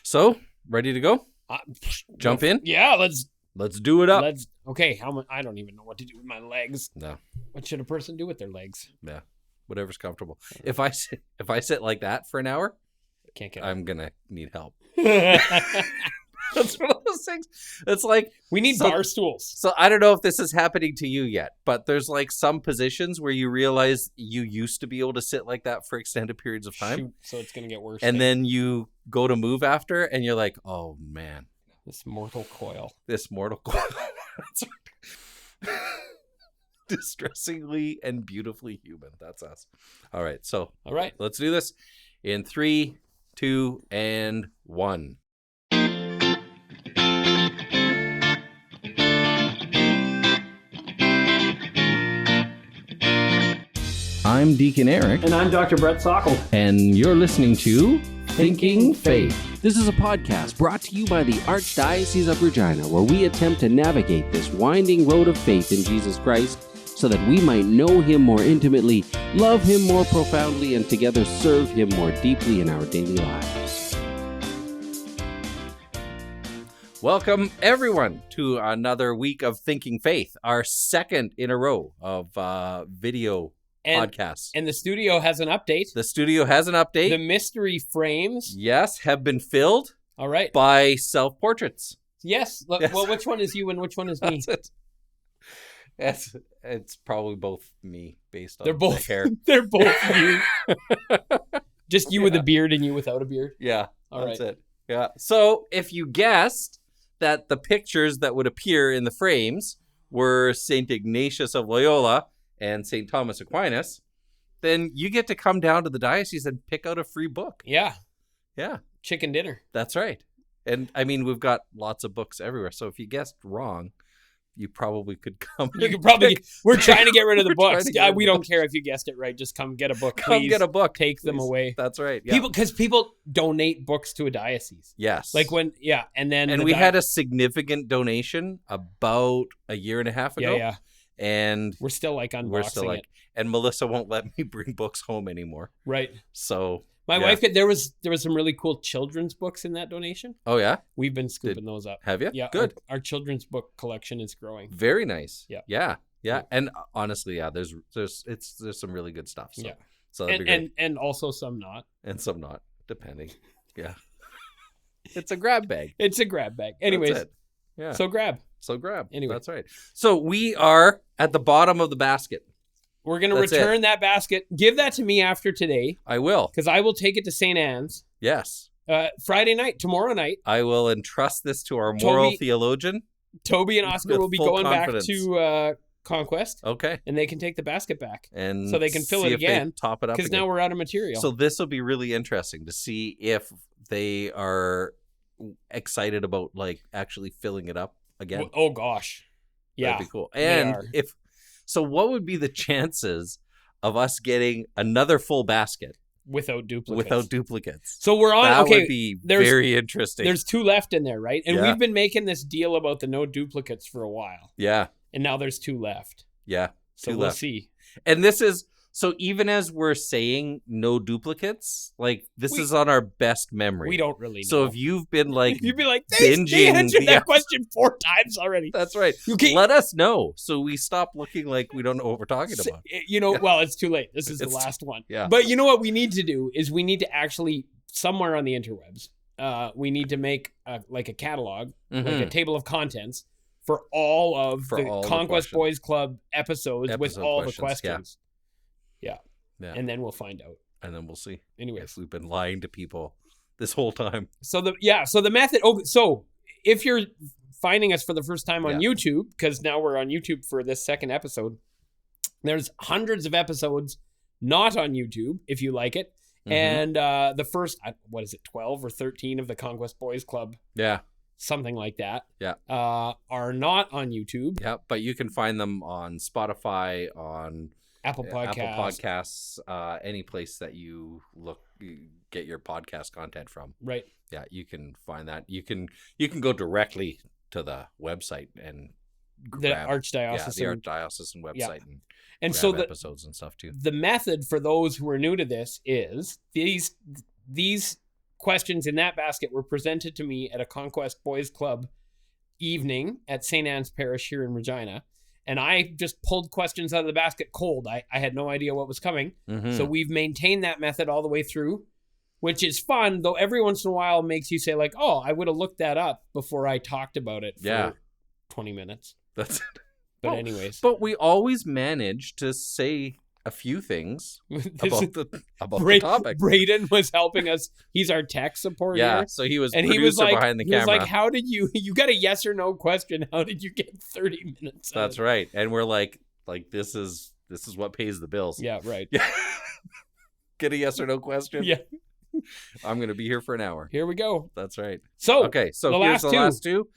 So, ready to go? Jump in? Yeah, Let's do it up. Okay, I don't even know what to do with my legs. No. What should a person do with their legs? Yeah. Whatever's comfortable. If I sit like that for an hour, Can't get I'm going to need help. it. That's one of those things. It's like We need bar stools. So I don't know if this is happening to you yet, but there's like some positions where you realize you used to be able to sit like that for extended periods of time. Shoot, so it's going to get worse. And then you go to move after and you're like, oh man. This mortal coil. That's right. Distressingly and beautifully human. That's us. All right. Let's do this in 3, 2, and 1. I'm Deacon Eric. And I'm Dr. Brett Salkeld. And you're listening to Thinking Faith. This is a podcast brought to you by the Archdiocese of Regina, where we attempt to navigate this winding road of faith in Jesus Christ so that we might know Him more intimately, love Him more profoundly, and together serve Him more deeply in our daily lives. Welcome, everyone, to another week of Thinking Faith, our second in a row of video podcasts. And the studio has an update. The mystery frames. Yes, have been filled. All right. By self-portraits. Yes. Yes. Well, which one is you and which one is me? That's it. It's probably both me based on the hair. They're both you. Just you with a beard and you without a beard. Yeah. All that's right. it. Yeah. So if you guessed that the pictures that would appear in the frames were St. Ignatius of Loyola and St. Thomas Aquinas, then you get to come down to the diocese and pick out a free book. Yeah. Yeah. Chicken dinner. That's right. And I mean, we've got lots of books everywhere. So if you guessed wrong, you probably could come. You could probably. We're trying to get rid of the books. We don't care if you guessed it right. Just come get a book. Come please. get a book. Take them away. That's right. Yeah. People donate books to a diocese. Yes. Like and we had a significant donation about a year and a half ago. Yeah. And we're still like unboxing it. And Melissa won't let me bring books home anymore. Right. So my wife, there was some really cool children's books in that donation. Oh yeah? We've been scooping those up. Have you? Yeah. Good. Our children's book collection is growing. Very nice. Yeah. Yeah. And honestly, yeah, there's some really good stuff. So, yeah. So that'd be great. And also some not. And some not, depending. Yeah. It's a grab bag. Anyways. That's it. Yeah. So grab. Anyway. That's right. So we are at the bottom of the basket. We're going to return that basket. Give that to me after today. I will. Because I will take it to St. Anne's. Yes. Friday night, tomorrow night. I will entrust this to our moral theologian. Toby and Oscar will be going back to Conquest. Okay. And they can take the basket back. And so they can fill it again. Top it up because now we're out of material. So this will be really interesting to see if they are excited about actually filling it up again. Oh gosh. Yeah. That'd be cool. And what would be the chances of us getting another full basket without duplicates? So we're on. That would be very interesting. There's 2 left in there, right? And we've been making this deal about the no duplicates for a while. Yeah. And now there's 2 left. Yeah. So we'll see. And this is so even as we're saying no duplicates, this is on our best memory. We don't really know. So if you've been you'd be like, binging, they answered that question 4 times already. That's right. Let us know so we stop looking like we don't know what we're talking about. Well, it's too late. This is the last one. Yeah. But you know what we need to do is we need to actually somewhere on the interwebs, we need to make a catalog, like a table of contents for all of the Conquest Boys Club episodes with all the questions. Yeah. And then we'll find out. And then we'll see. Anyways, we've been lying to people this whole time. So the method. So if you're finding us for the first time on YouTube, because now we're on YouTube for this second episode, there's hundreds of episodes not on YouTube if you like it. Mm-hmm. And the first, 12 or 13 of the Conquest Boys Club. Yeah. Something like that. Yeah. Are not on YouTube. Yeah, but you can find them on Spotify, on Apple Podcasts, any place that you get your podcast content from. Right. Yeah, you can find that. You can go directly to the website and grab the Archdiocesan website and so the episodes and stuff too. The method for those who are new to this is these questions in that basket were presented to me at a Conquest Boys Club evening at St. Anne's Parish here in Regina. And I just pulled questions out of the basket cold. I had no idea what was coming. So we've maintained that method all the way through, which is fun, though every once in a while makes you say like, oh, I would have looked that up before I talked about it for 20 minutes. That's But anyways. But we always manage to say a few things about the topic. Braden was helping us. He's our tech support Yeah, here. So he was and producer he was like, behind the he camera. was like, how did you got a yes or no question? How did you get 30 minutes? That's right. And we're like this is what pays the bills. Yeah, right. Yeah. Get a yes or no question? Yeah. I'm going to be here for an hour. Here we go. That's right. So, okay, so the here's last the last two.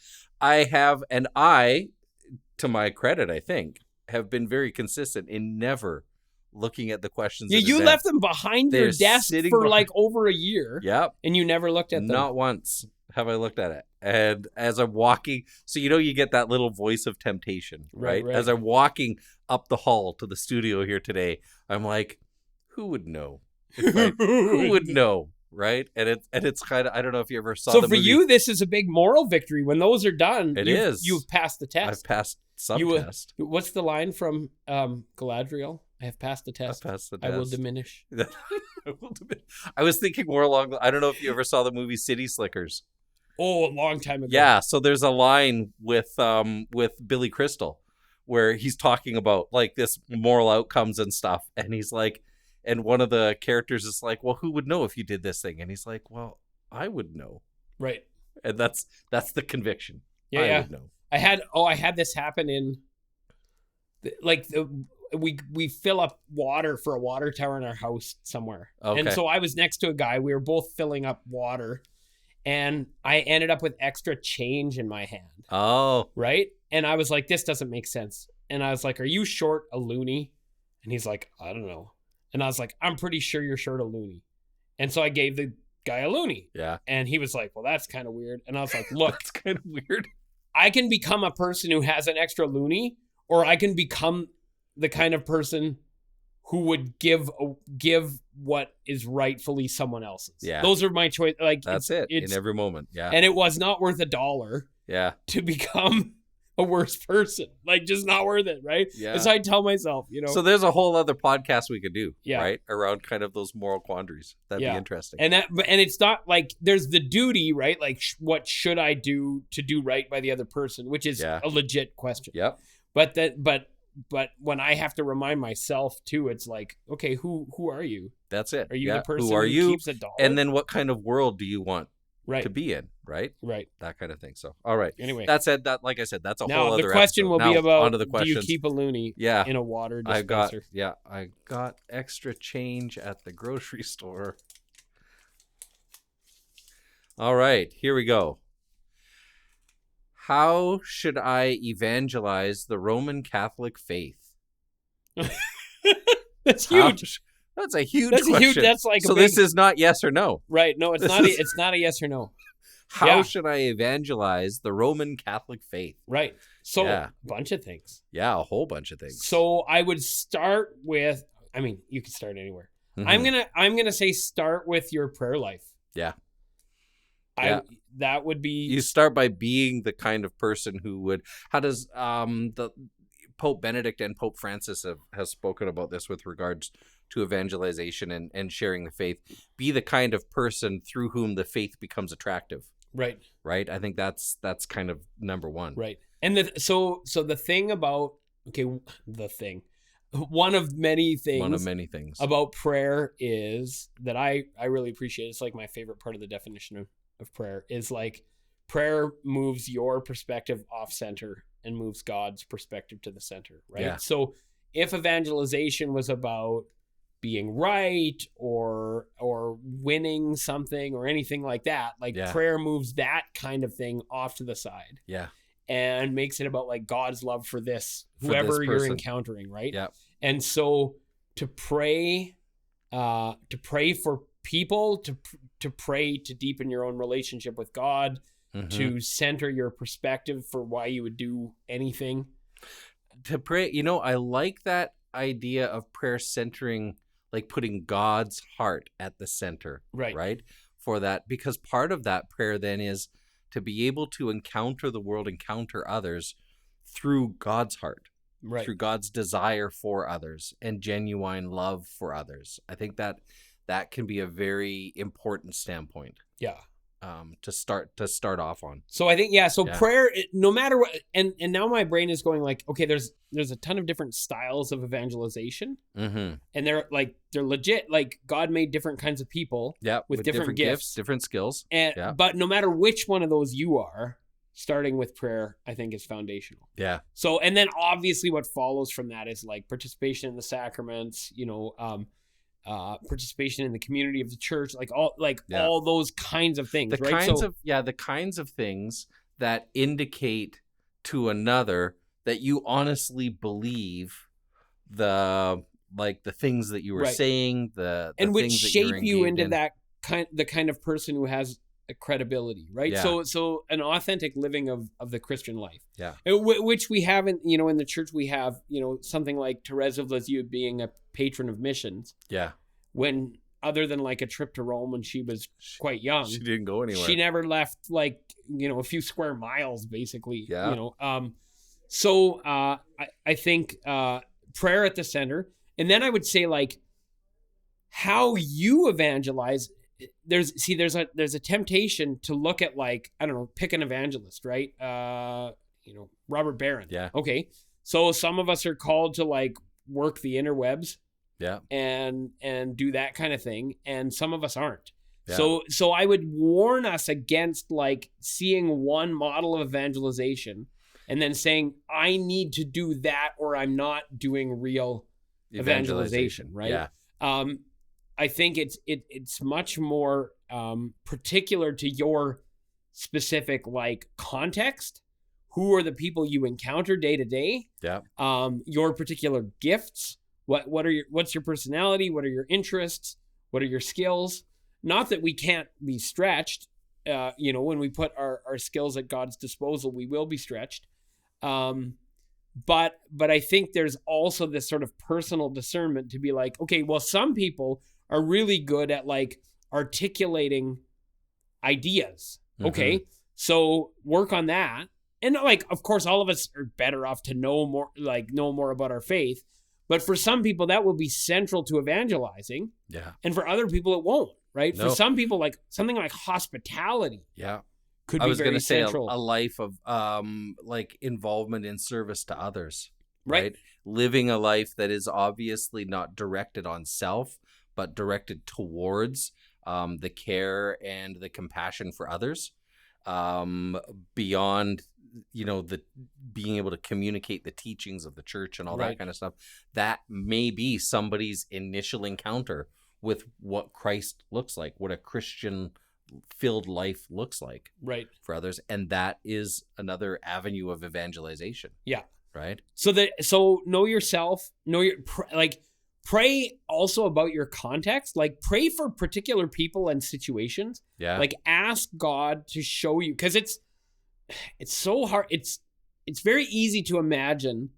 I have, and I, to my credit, I think, have been very consistent in never looking at the questions. Yeah, you left them behind your desk for like over a year. Yep. And you never looked at them. Not once have I looked at it. And as I'm walking, so you get that little voice of temptation, right? As I'm walking up the hall to the studio here today, I'm like, who would know? Who would know? Right? And it's kind of, I don't know if you ever saw the movie. So for you, this is a big moral victory. When those are done, you've passed the test. I've passed some test. What's the line from Galadriel? I have passed the test. I've passed the test. I will diminish. I was thinking more along, I don't know if you ever saw the movie City Slickers. Oh, a long time ago. Yeah, so there's a line with Billy Crystal where he's talking about like this moral outcomes and stuff, and he's like, and one of the characters is like, well, who would know if you did this thing? And he's like, well, I would know. Right. And that's the conviction. Yeah, I would know. I had this happen in we fill up water for a water tower in our house somewhere. Okay. And so I was next to a guy. We were both filling up water, and I ended up with extra change in my hand. Oh. Right? And I was like, this doesn't make sense. And I was like, are you short a loony? And he's like, I don't know. And I was like, I'm pretty sure you're short a loony. And so I gave the guy a loony. Yeah. And he was like, well, that's kind of weird. And I was like, look, that's kind of weird. I can become a person who has an extra loony, or I can become the kind of person who would give what is rightfully someone else's. Yeah. Those are my choice. Like that's it in every moment. Yeah. And it was not worth $1. Yeah. To become a worse person. Like, just not worth it, right? Yeah. As I tell myself, So there's a whole other podcast we could do, yeah. right? Around kind of those moral quandaries. That'd be interesting. And it's not like there's the duty, right? Like, what should I do to do right by the other person, which is a legit question. Yep. But when I have to remind myself too, it's like, okay, who are you? That's it. Are you the person who keeps $1? And then what kind of world do you want to be in, right? Right. That kind of thing. So, all right. Anyway. That said, like I said, that's a whole now, other the question episode. will now, be about, onto the do questions. you keep a loony in a water dispenser? I got extra change at the grocery store. All right, here we go. How should I evangelize the Roman Catholic faith? That's huge. That's a huge question. That's like so. This is not yes or no. Right? No, it's not. It's not a yes or no. How should I evangelize the Roman Catholic faith? Right. So a bunch of things. Yeah, a whole bunch of things. So I would start with. I mean, you can start anywhere. Mm-hmm. I'm gonna say start with your prayer life. Yeah. That would be. You start by being the kind of person who would. How does the Pope Benedict and Pope Francis has spoken about this with regards to evangelization and sharing the faith? Be the kind of person through whom the faith becomes attractive. Right. Right. I think that's kind of number one. Right. And so the thing about one of many things about prayer is that I really appreciate. It's like my favorite part of the definition of prayer is like prayer moves your perspective off center and moves God's perspective to the center, right? Yeah. So if evangelization was about being right or winning something or anything like that, like prayer moves that kind of thing off to the side. Yeah. And makes it about like God's love for whoever you're encountering, right? Yeah. And so to pray for people, to pray to deepen your own relationship with God, to center your perspective for why you would do anything. To pray, I like that idea of prayer centering, like putting God's heart at the center. Right. Right. for that, because part of that prayer then is to be able to encounter the world, encounter others through God's heart, Right. through God's desire for others and genuine love for others. I think that can be a very important standpoint. Yeah. To start off on. So I think, prayer, no matter what, and now my brain is going like, okay, there's a ton of different styles of evangelization, Mm-hmm. and they're legit, like God made different kinds of people, with different gifts, different skills, and but no matter which one of those you are, starting with prayer, I think, is foundational. Yeah. So, and then obviously what follows from that is like participation in the sacraments, participation in the community of the church, all those kinds of things, the kinds of things that indicate to another that you honestly believe the things that you were saying, and which shape you into that the kind of person who has a credibility, right? Yeah. So an authentic living of the Christian life, which we haven't, in the church we have, something like Therese of Lisieux being a patron of missions. Yeah. When other than like a trip to Rome when she was quite young, she didn't go anywhere. She never left a few square miles, basically. Yeah. So I think prayer at the center, and then I would say how you evangelize. There's a temptation to look at pick an evangelist, right? Robert Barron. Yeah. Okay. So some of us are called to work the interwebs. Yeah. And do that kind of thing. And some of us aren't. Yeah. So I would warn us against seeing one model of evangelization and then saying, I need to do that or I'm not doing real evangelization, right? Yeah. I think it's much more particular to your specific context. Who are the people you encounter day to day? Yeah. Your particular gifts. What's your personality? What are your interests? What are your skills? Not that we can't be stretched. When we put our skills at God's disposal, we will be stretched. But I think there's also this sort of personal discernment to be okay, well, some people are really good at articulating ideas. Mm-hmm. Okay. So work on that. And of course, all of us are better off to know more about our faith. But for some people, that will be central to evangelizing. Yeah. And for other people, it won't, right? No. For some people, something like hospitality. Yeah. Could be very central. A life of involvement in service to others. Right. Living a life that is obviously not directed on self, but directed towards the care and the compassion for others, beyond the being able to communicate the teachings of the church and all that kind of stuff. That may be somebody's initial encounter with what Christ looks like, what a Christian filled life looks like for others. And that is another avenue of evangelization. Yeah. Right. So know yourself, pray also about your context, pray for particular people and situations. Yeah. Ask God to show you, because it's so hard. It's very easy to imagine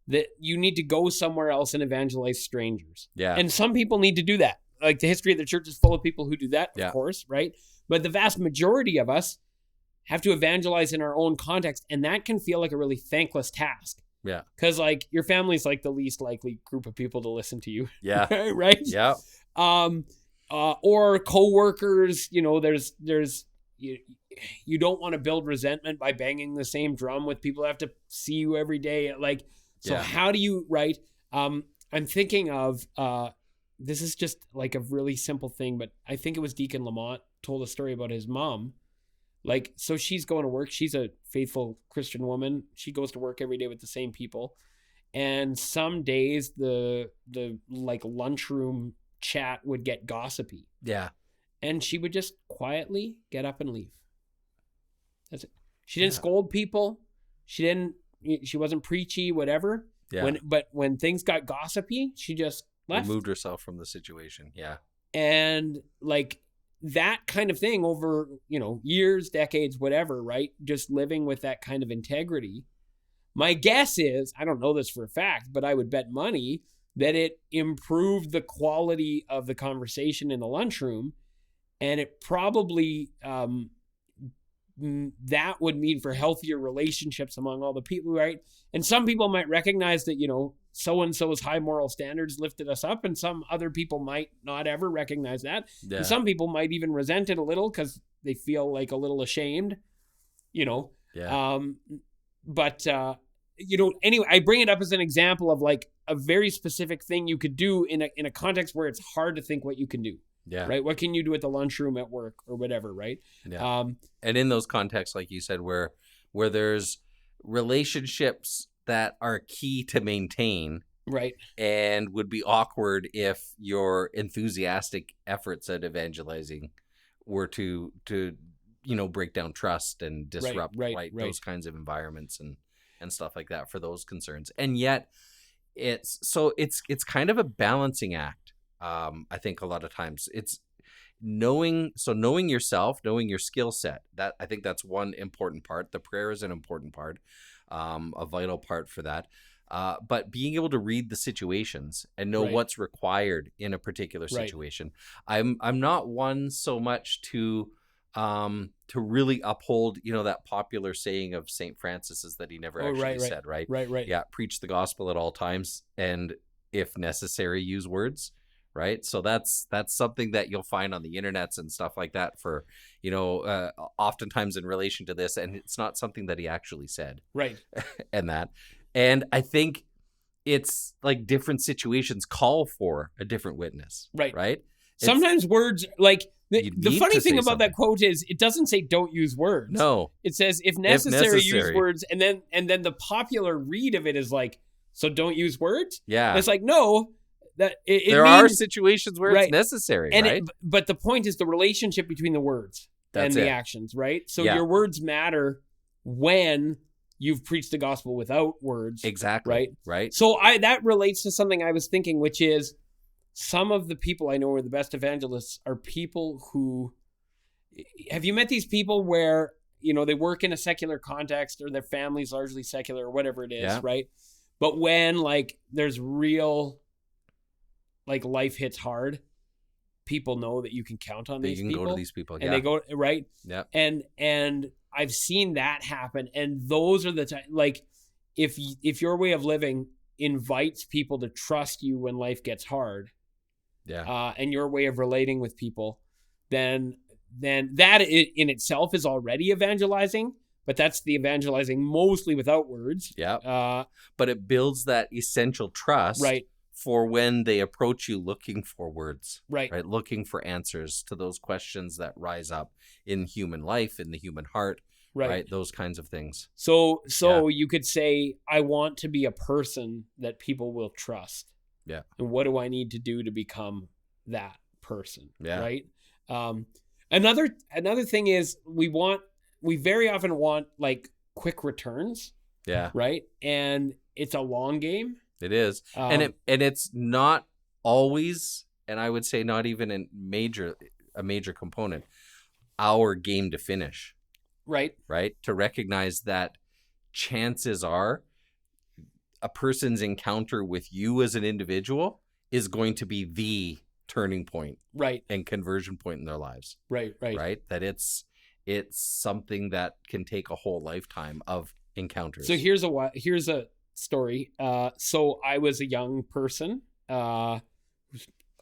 that you need to go somewhere else and evangelize strangers. Yeah. And some people need to do that. The history of the church is full of people who do that, of course, right? But the vast majority of us have to evangelize in our own context, and that can feel like a really thankless task. Yeah. Because your family's the least likely group of people to listen to you. Yeah. Right? Yeah. Or coworkers, there's you don't want to build resentment by banging the same drum with people who have to see you every day. How do you, I'm thinking of, this is just a really simple thing, but I think it was Deacon Lamont told a story about his mom. So she's going to work. She's a faithful Christian woman. She goes to work every day with the same people. And some days the lunchroom chat would get gossipy. Yeah. And she would just quietly get up and leave. That's it. She didn't scold people. She wasn't preachy, whatever. Yeah. But when things got gossipy, she just left. Removed herself from the situation. Yeah. And that kind of thing over, years, decades, whatever, right? Just living with that kind of integrity. My guess is, I don't know this for a fact, but I would bet money that it improved the quality of the conversation in the lunchroom And it probably, that would mean for healthier relationships among all the people, right? And some people might recognize that, so-and-so's high moral standards lifted us up, and some other people might not ever recognize that. Yeah. And some people might even resent it a little because they feel like a little ashamed, Yeah. Anyway, I bring it up as an example of like a very specific thing you could do in a context where it's hard to think what you can do. Yeah. Right. What can you do at the lunchroom at work or whatever? Right. Yeah. And in those contexts, like you said, where there's relationships that are key to maintain, right, and would be awkward if your enthusiastic efforts at evangelizing were to break down trust and disrupt right. those kinds of environments and stuff like that for those concerns. And yet it's kind of a balancing act. I think a lot of times it's knowing yourself, knowing your skill set. That I think that's one important part. The prayer is an important part, a vital part for that. But being able to read the situations and know what's required in a particular situation. I'm not one so much to really uphold, that popular saying of St. Francis is that he never said, right? Right. Yeah. Preach the gospel at all times. And if necessary, use words. Right. So that's something that you'll find on the internets and stuff like that for, oftentimes in relation to this. And it's not something that he actually said. Right. And I think it's like different situations call for a different witness. Right. Right. Sometimes words like the funny thing about something. that quote is it doesn't say don't use words. No. It says if necessary, use words. And then the popular read of it is like, so don't use words. Yeah. And it's like, no. There are situations where it's necessary, and right? But the point is the relationship between the words and the actions, right? So your words matter when you've preached the gospel without words. Exactly. Right. So that relates to something I was thinking, which is some of the people I know are the best evangelists are people who, have you met these people where, they work in a secular context or their family's largely secular or whatever it is, right? But when like there's real... like life hits hard, people know that you can count on these people. You can go to these people, and they go right. Yeah. And I've seen that happen, and those are the like, if your way of living invites people to trust you when life gets hard, and your way of relating with people, then that in itself is already evangelizing. But that's the evangelizing mostly without words. Yeah. But it builds that essential trust, right? For when they approach you looking for words, right? Looking for answers to those questions that rise up in human life, in the human heart, right? Those kinds of things. So you could say, I want to be a person that people will trust. Yeah. And what do I need to do to become that person? Yeah. Right. Another thing is we very often want like quick returns. Yeah. Right. And it's a long game. It is. And it's not always, and I would say not even a major component, our game to finish. Right. Right. To recognize that chances are a person's encounter with you as an individual is going to be the turning point. Right. And conversion point in their lives. Right. Right. That it's something that can take a whole lifetime of encounters. So here's a story. So I was a young person,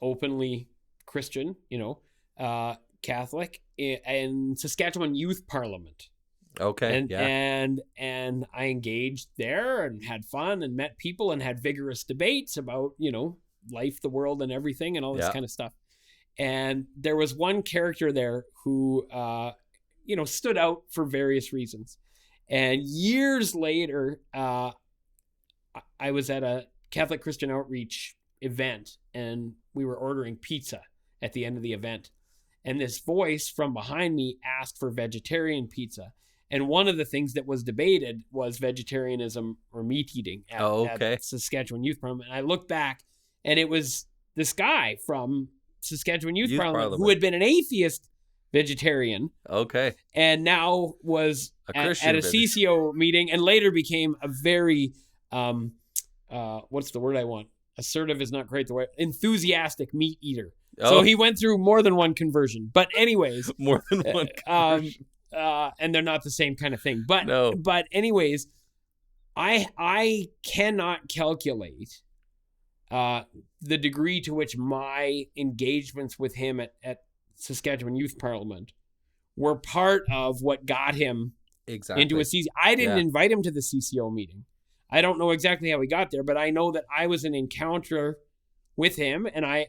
openly Christian, Catholic in Saskatchewan Youth Parliament. Okay. And I engaged there and had fun and met people and had vigorous debates about, life, the world, and everything and all this kind of stuff. And there was one character there who, stood out for various reasons. And years later, I was at a Catholic Christian outreach event and we were ordering pizza at the end of the event. And this voice from behind me asked for vegetarian pizza. And one of the things that was debated was vegetarianism or meat eating at Saskatchewan Youth Parliament. And I looked back and it was this guy from Saskatchewan Youth Parliament who had been an atheist vegetarian. Okay. And now was at a CCO meeting and later became a very... what's the word I want? Assertive is not quite the word. Enthusiastic meat eater. So he went through more than one conversion. But anyways, more than one conversion. And they're not the same kind of thing. But No. But anyways, I cannot calculate the degree to which my engagements with him at Saskatchewan Youth Parliament were part of what got him into a CCO. I didn't invite him to the CCO meeting. I don't know exactly how he got there, but I know that I was an encounter with him, and I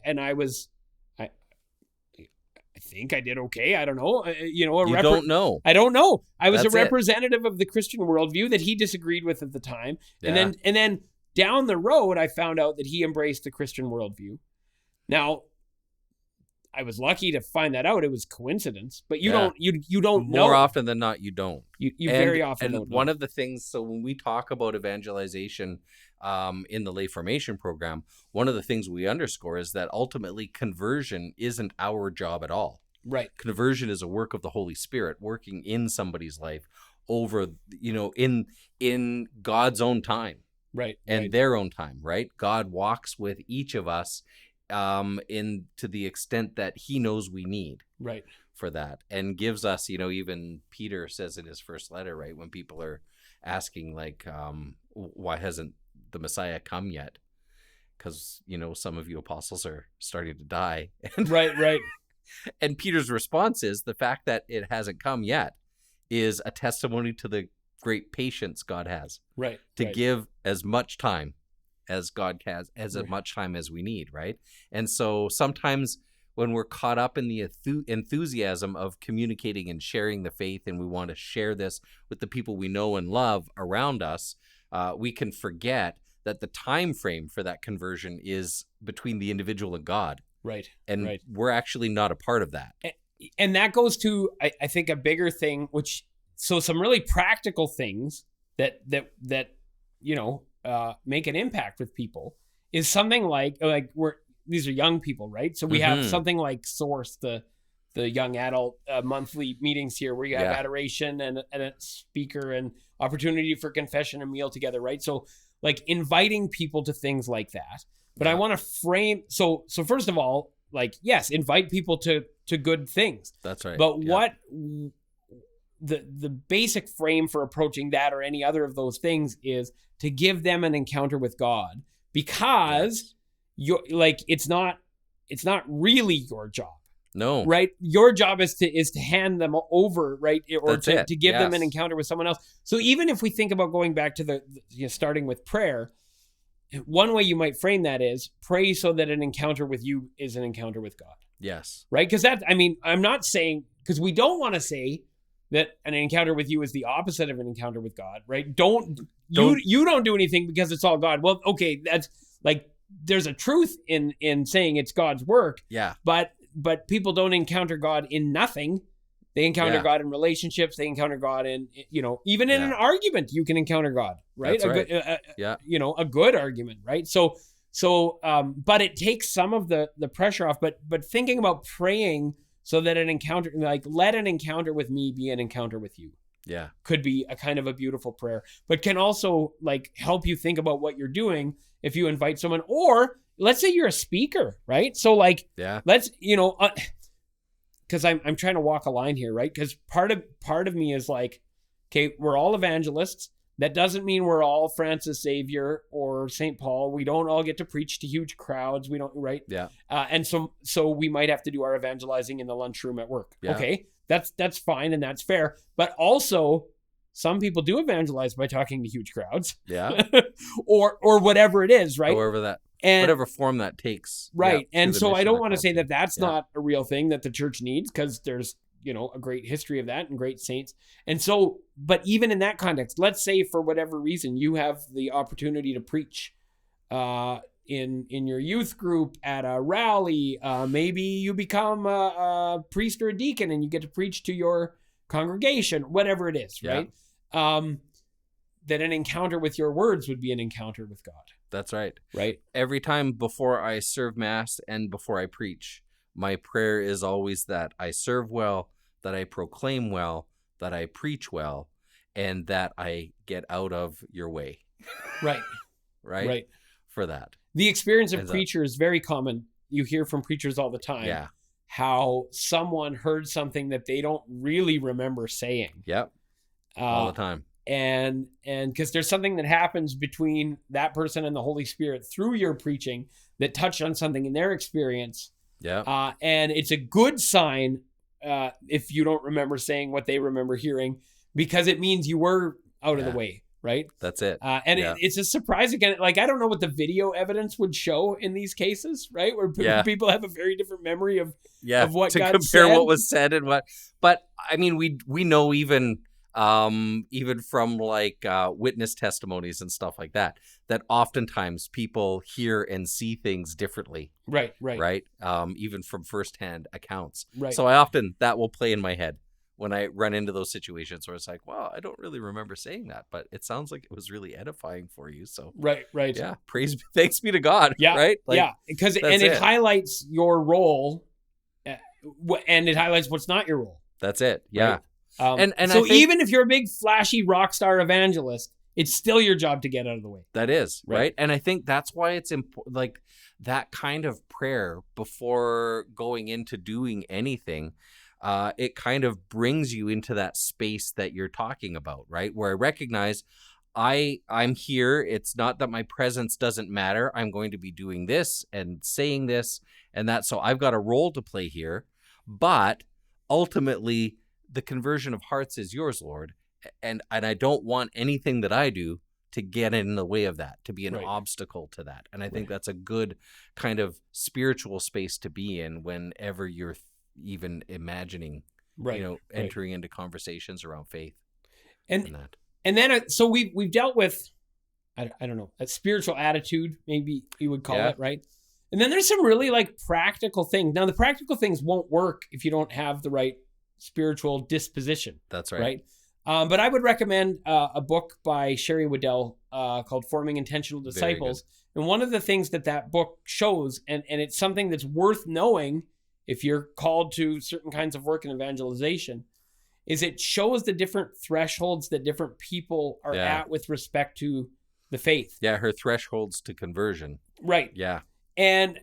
think I did okay. I don't know. Don't know. I don't know. I was That's a representative of the Christian worldview that he disagreed with at the time, and then down the road, I found out that he embraced the Christian worldview. Now, I was lucky to find that out. It was coincidence, but you don't know. More often than not, you don't. You very often don't know. One of the things, so when we talk about evangelization in the lay formation program, one of the things we underscore is that ultimately conversion isn't our job at all. Right. Conversion is a work of the Holy Spirit working in somebody's life over, in God's own time. Right. And their own time, right? God walks with each of us in to the extent that he knows we need for that, and gives us, even Peter says in his first letter, right, when people are asking like, why hasn't the Messiah come yet? Because some of you apostles are starting to die. Right. And Peter's response is the fact that it hasn't come yet is a testimony to the great patience God has to give as much time as God has, as much time as we need, right? And so sometimes when we're caught up in the enthusiasm of communicating and sharing the faith, and we want to share this with the people we know and love around us, we can forget that the time frame for that conversion is between the individual and God. Right. And we're actually not a part of that. And that goes to, I think, a bigger thing, so some really practical things that make an impact with people is something like these are young people, right? So we have something like Source, the young adult monthly meetings here, where you have adoration and a speaker and opportunity for confession and meal together, right? So like inviting people to things like that. But I want to frame, so first of all, yes, invite people to good things. That's right. But what the basic frame for approaching that or any other of those things is to give them an encounter with God, because it's not really your job. No. Right? Your job is to hand them over, right? Or to give them an encounter with someone else. So even if we think about going back to the starting with prayer, one way you might frame that is pray so that an encounter with you is an encounter with God. Yes. Right? Because I'm not saying, because we don't want to say that an encounter with you is the opposite of an encounter with God, right? You don't do anything because it's all God. Well, okay, that's there's a truth in saying it's God's work. Yeah. But people don't encounter God in nothing. They encounter God in relationships. They encounter God in, even in an argument, you can encounter God, right? That's right. A good argument, right? So, but it takes some of the pressure off. But thinking about praying so that an encounter, let an encounter with me be an encounter with you. Yeah. Could be a kind of a beautiful prayer, but can also help you think about what you're doing if you invite someone, or let's say you're a speaker, right? So let's, because I'm trying to walk a line here, right? Because part of me is okay, we're all evangelists. That doesn't mean we're all Francis Xavier or St. Paul. We don't all get to preach to huge crowds. We don't, right? Yeah. And so we might have to do our evangelizing in the lunchroom at work. Yeah. Okay, that's fine and that's fair. But also, some people do evangelize by talking to huge crowds. Yeah. or whatever it is, right? Whatever form that takes. Right. And so I don't want to say that that's not a real thing that the church needs, because there's, a great history of that and great saints. And so, but even in that context, let's say for whatever reason, you have the opportunity to preach in your youth group at a rally. Maybe you become a priest or a deacon and you get to preach to your congregation, whatever it is, right? That an encounter with your words would be an encounter with God. That's right. Right. Every time before I serve Mass and before I preach, my prayer is always that I serve well, that I proclaim well, that I preach well, and that I get out of your way. Right. Right. For that. The experience of preacher is very common you hear from preachers all the time. Yeah. How someone heard something that they don't really remember saying. Yep. All the time. And because there's something that happens between that person and the Holy Spirit through your preaching that touched on something in their experience. Yeah. And it's a good sign if you don't remember saying what they remember hearing, because it means you were out of the way, right? That's it. It's a surprise again. Like, I don't know what the video evidence would show in these cases, right? Where people have a very different memory of what God compare said. what was said and what. But I mean, we know even from like witness testimonies and stuff like that oftentimes people hear and see things differently. Right. Even from firsthand accounts. Right. So that will play in my head when I run into those situations where it's like, wow, I don't really remember saying that, but it sounds like it was really edifying for you. So right. Yeah. Thanks be to God. Yeah. Right. Because it highlights your role, and it highlights what's not your role. That's it. Yeah. Right? And so even if you're a big flashy rock star evangelist, it's still your job to get out of the way. That is right. And I think that's why it's important, like that kind of prayer before going into doing anything. It kind of brings you into that space that you're talking about, right? Where I recognize I'm here. It's not that my presence doesn't matter. I'm going to be doing this and saying this and that. So I've got a role to play here, but ultimately the conversion of hearts is yours, Lord. And I don't want anything that I do to get in the way of that, to be an obstacle to that. And I think that's a good kind of spiritual space to be in whenever you're even imagining, entering into conversations around faith. And then, so we've dealt with, I don't know, a spiritual attitude, maybe you would call it, right? And then there's some really like practical things. Now the practical things won't work if you don't have the right spiritual disposition. That's right. Right. But I would recommend a book by Sherry Waddell called Forming Intentional Disciples. And one of the things that book shows, and it's something that's worth knowing if you're called to certain kinds of work in evangelization, is it shows the different thresholds that different people are at with respect to the faith. Yeah, her thresholds to conversion. Right. Yeah. And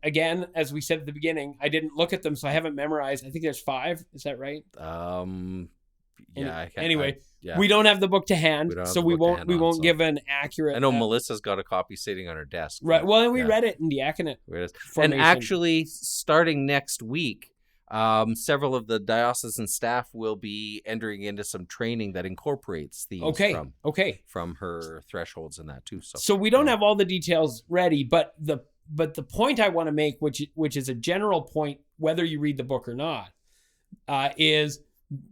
again, as we said at the beginning, I didn't look at them, so I haven't memorized. I think there's 5. Is that right? Yeah. We don't have the book to hand, so we won't give an accurate. I know Melissa's got a copy sitting on her desk. Right. Well, and we read it in diaconate. And actually, starting next week, several of the diocesan staff will be entering into some training that incorporates these from her thresholds and that too. So we don't have all the details ready, but the point I want to make, which is a general point, whether you read the book or not, is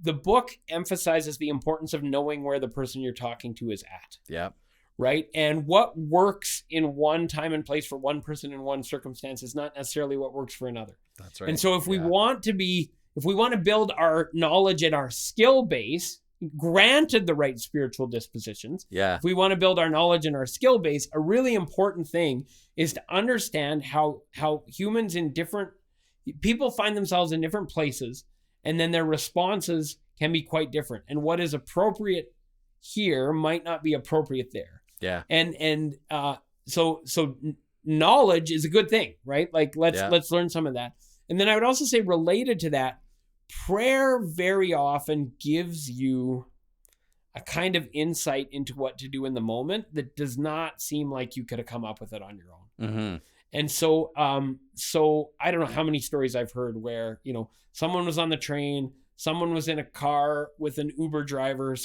the book emphasizes the importance of knowing where the person you're talking to is at. Yeah. Right. And what works in one time and place for one person in one circumstance is not necessarily what works for another. That's right. And so if we want to build our knowledge and our skill base, granted the right spiritual dispositions, if we want to build our knowledge and our skill base, a really important thing is to understand how humans people find themselves in different places, and then their responses can be quite different. And what is appropriate here might not be appropriate there. Yeah. And so knowledge is a good thing, right? Like let's learn some of that. And then I would also say, related to that, prayer very often gives you a kind of insight into what to do in the moment that does not seem like you could have come up with it on your own. Mm-hmm. And so I don't know how many stories I've heard where, someone was on the train, someone was in a car with an Uber driver,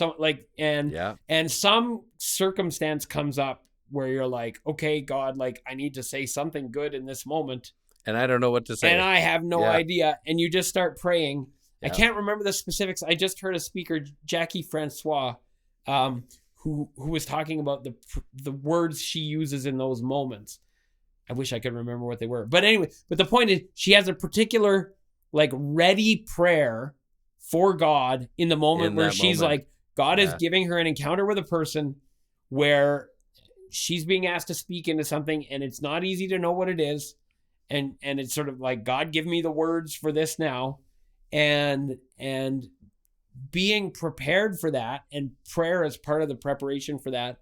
and some circumstance comes up where you're like, okay, God, like I need to say something good in this moment. And I don't know what to say. And I have no idea. And you just start praying. Yeah. I can't remember the specifics. I just heard a speaker, Jackie Francois, who was talking about the words she uses in those moments. I wish I could remember what they were. But anyway, the point is she has a particular like ready prayer for God in the moment where she's like, God is giving her an encounter with a person where she's being asked to speak into something and it's not easy to know what it is. And it's sort of like, God, give me the words for this now. And being prepared for that, and prayer as part of the preparation for that,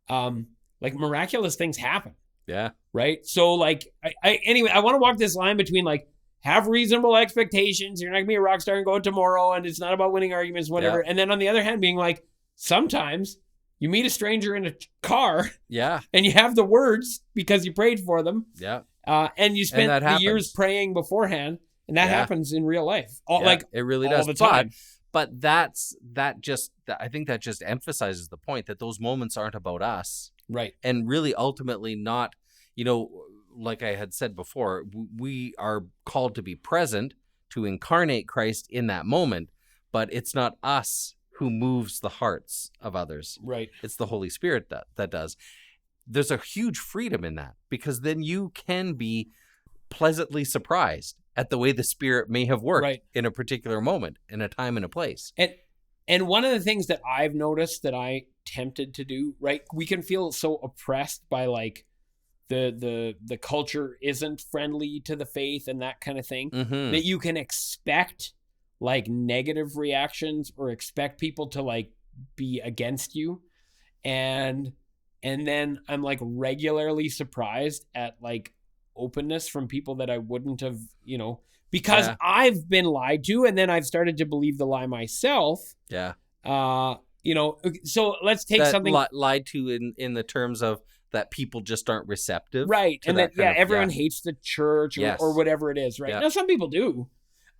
like miraculous things happen. Yeah. Right. So like, anyway, I want to walk this line between like, have reasonable expectations. You're not gonna be a rock star and go tomorrow, and it's not about winning arguments, whatever. Yeah. And then on the other hand, being like, sometimes you meet a stranger in a car, Yeah. and you have the words because you prayed for them, Yeah. and you spent that the years happens. praying beforehand, and that Yeah. happens in real life, It really does. all the time. But I think that just emphasizes the point that those moments aren't about us, Right. and really ultimately not, like I had said before, we are called to be present, to incarnate Christ in that moment, but it's not us who moves the hearts of others. Right. It's the Holy Spirit that does. There's a huge freedom in that, because then you can be pleasantly surprised at the way the Spirit may have worked in a particular moment, in a time and a place. And one of the things that I've noticed that I tempted to do, right? We can feel so oppressed by like the culture isn't friendly to the faith and that kind of thing, that you can expect like negative reactions or expect people to like be against you. And then I'm like regularly surprised at like openness from people that I wouldn't have, because I've been lied to, and then I've started to believe the lie myself. Yeah. So let's take that something lied to in the terms of that people just aren't receptive. Right. And that everyone hates the church or whatever it is, right? Yeah. Now some people do.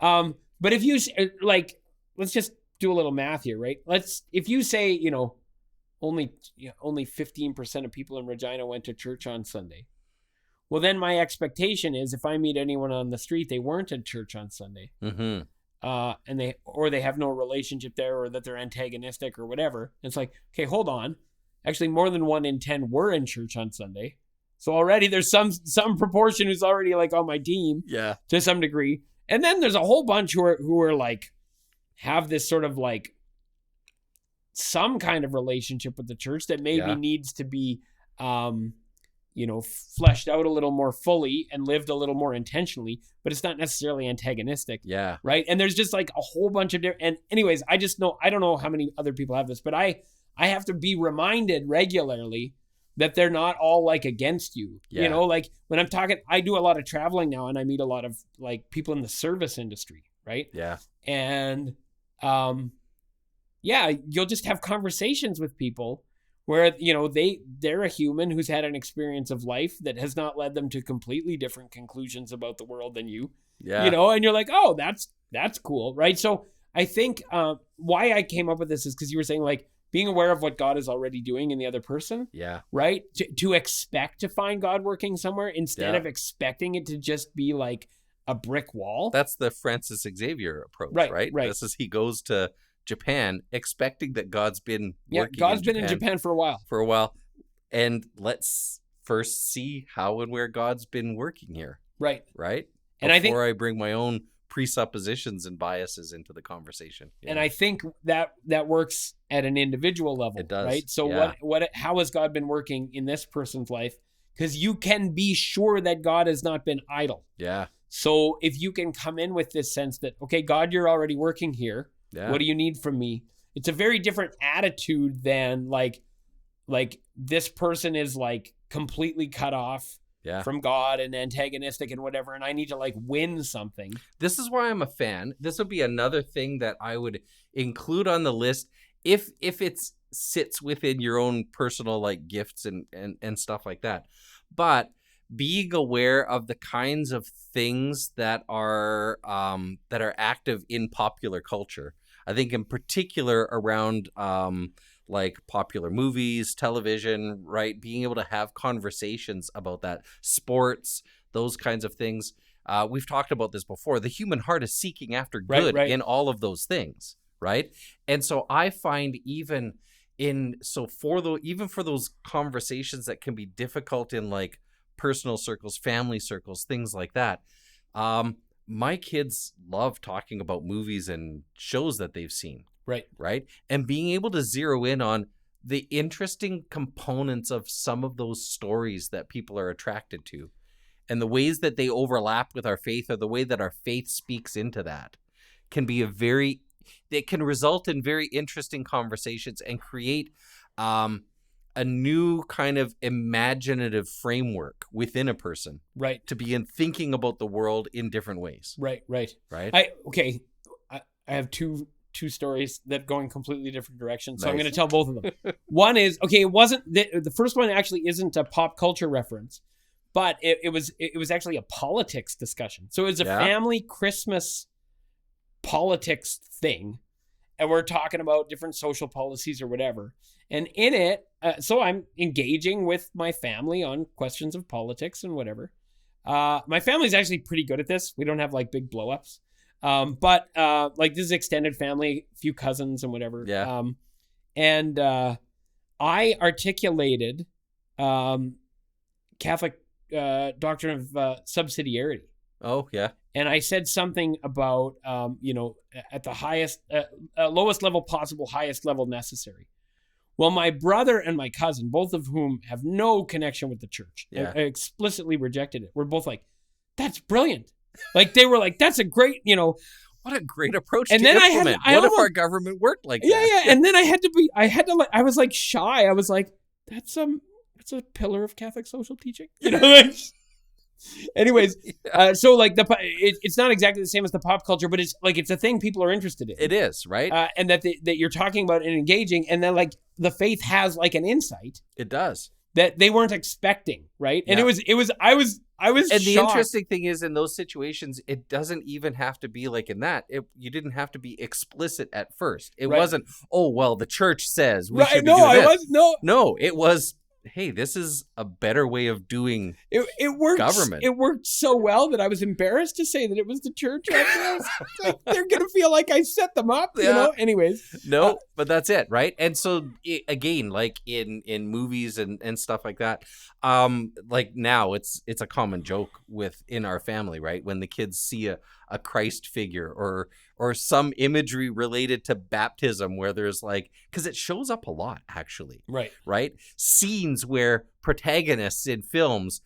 But if you like, let's just do a little math here, right? If you say, only 15% of people in Regina went to church on Sunday. Well, then my expectation is if I meet anyone on the street, they weren't at church on Sunday. Mm-hmm. And they have no relationship there, or that they're antagonistic or whatever. It's like, okay, hold on. Actually, more than 1 in 10 were in church on Sunday. So already there's some proportion who's already like on my team, to some degree. And then there's a whole bunch who are like, have this sort of like some kind of relationship with the church that maybe needs to be, fleshed out a little more fully and lived a little more intentionally, but it's not necessarily antagonistic. Yeah. Right. And there's just like a whole bunch of different, and anyways, I don't know how many other people have this, but I have to be reminded regularly that they're not all like against you. Yeah. Like when I'm talking, I do a lot of traveling now, and I meet a lot of like people in the service industry. Right. Yeah. And, you'll just have conversations with people where, they're a human who's had an experience of life that has not led them to completely different conclusions about the world than you. Yeah. And you're like, oh, that's cool. Right. So I think why I came up with this is because you were saying like being aware of what God is already doing in the other person. Yeah. Right. To expect to find God working somewhere instead of expecting it to just be like a brick wall. That's the Francis Xavier approach, right? This is, he goes to Japan expecting that God's been working in Japan for a while. And let's first see how and where God's been working here. Right. And before I bring my own presuppositions and biases into the conversation. And I think that works at an individual level. It does. Right. So how has God been working in this person's life? Because you can be sure that God has not been idle. Yeah. So if you can come in with this sense that, okay, God, you're already working here. Yeah. What do you need from me? It's a very different attitude than like this person is like completely cut off from God and antagonistic and whatever, and I need to like win something. This is why I'm a fan. This would be another thing that I would include on the list if it sits within your own personal like gifts and stuff like that. But being aware of the kinds of things that are active in popular culture. I think in particular around like popular movies, television, right? Being able to have conversations about that, sports, those kinds of things. We've talked about this before. The human heart is seeking after good in all of those things, right? And so I find even for those conversations that can be difficult in like personal circles, family circles, things like that. My kids love talking about movies and shows that they've seen. Right. And being able to zero in on the interesting components of some of those stories that people are attracted to and the ways that they overlap with our faith, or the way that our faith speaks into that, can be it can result in very interesting conversations and create a new kind of imaginative framework within a person Right. to begin thinking about the world in different ways. Right. Right? I have two stories that go in completely different directions. So I'm Nice. going to tell both of them. One is, it wasn't the first one actually isn't a pop culture reference, but it was actually a politics discussion. So it was a family Christmas politics thing. And we're talking about different social policies or whatever. And in it, so I'm engaging with my family on questions of politics and whatever. My family's actually pretty good at this. We don't have like big blow-ups. But like this is extended family, a few cousins and whatever. Yeah. And I articulated Catholic doctrine of subsidiarity. Oh, yeah. And I said something about, at the highest, lowest level possible, highest level necessary. Well, my brother and my cousin, both of whom have no connection with the church, explicitly rejected it. We're both like, that's brilliant. Like they were like, that's a great, What a great approach And to then implement. I What if almost- our government worked like that? Yeah. And then I was like shy. I was like, that's a pillar of Catholic social teaching. Like, anyways, so like it's not exactly the same as the pop culture, but it's like, it's a thing people are interested in. It is, right? And that you're talking about and engaging, and then like the faith has like an insight It does. that they weren't expecting, right? And Yeah. I was And the shocked. interesting thing is, in those situations, it doesn't even have to be like in that. You didn't have to be explicit at first. It Right. wasn't, oh, well, the church says we Right? should be No, doing I this. was no. No, it was, hey, this is a better way of doing. It worked. Government. It worked so well that I was embarrassed to say that it was the church. Like, they're gonna feel like I set them up, Yeah. Anyways, No, but that's it, right? And so again, like in movies and stuff like that, like now it's a common joke within our family, right? When the kids see a Christ figure or some imagery related to baptism, where there's like, because it shows up a lot actually, right? Scenes where protagonists in films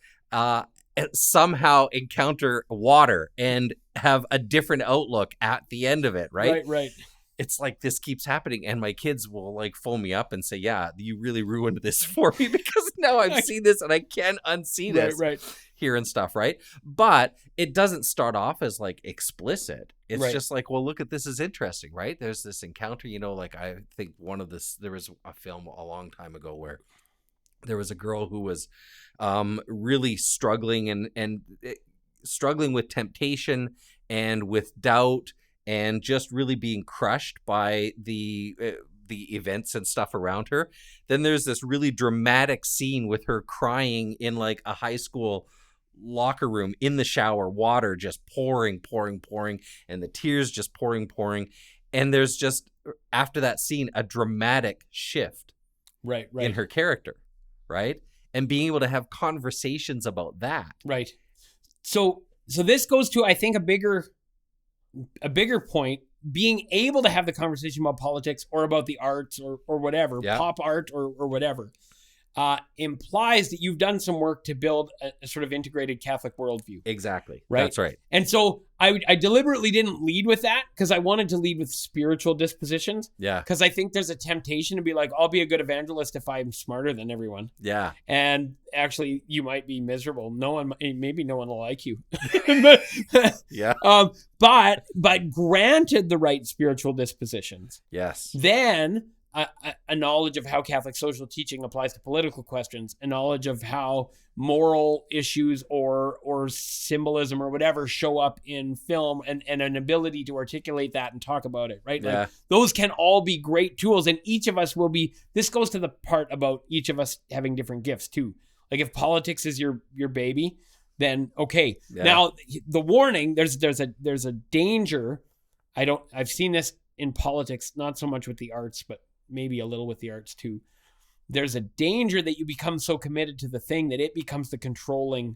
somehow encounter water and have a different outlook at the end of it, right? Right. It's like this keeps happening, and my kids will like phone me up and say, yeah, you really ruined this for me, because now I've seen this and I can't unsee this Right. here and stuff, right? But it doesn't start off as like explicit. It's Right. just like, well, look at this is interesting, right? There's this encounter, like I think there was a film a long time ago where there was a girl who was really struggling and struggling with temptation and with doubt, and just really being crushed by the events and stuff around her. Then there's this really dramatic scene with her crying in like a high school locker room in the shower, water just pouring, and the tears just pouring. And there's just, after that scene, a dramatic shift Right. in her character, right? And being able to have conversations about that. Right. So this goes to, I think, a bigger point, being able to have the conversation about politics or about the arts or whatever, pop art or whatever, implies that you've done some work to build a sort of integrated Catholic worldview. Exactly. Right. That's right. And so I deliberately didn't lead with that, because I wanted to lead with spiritual dispositions. Yeah. Because I think there's a temptation to be like, I'll be a good evangelist if I'm smarter than everyone. Yeah. And actually, you might be miserable. Maybe no one will like you. Yeah. But granted the right spiritual dispositions, Yes. then a knowledge of how Catholic social teaching applies to political questions, a knowledge of how moral issues or symbolism or whatever show up in film, and an ability to articulate that and talk about it, right? Yeah. Like, those can all be great tools, and each of us will be, this goes to the part about each of us having different gifts too. Like if politics is your baby, then okay. Yeah. Now the warning, there's a danger. I've seen this in politics, not so much with the arts, but maybe a little with the arts too. There's a danger that you become so committed to the thing that it becomes the controlling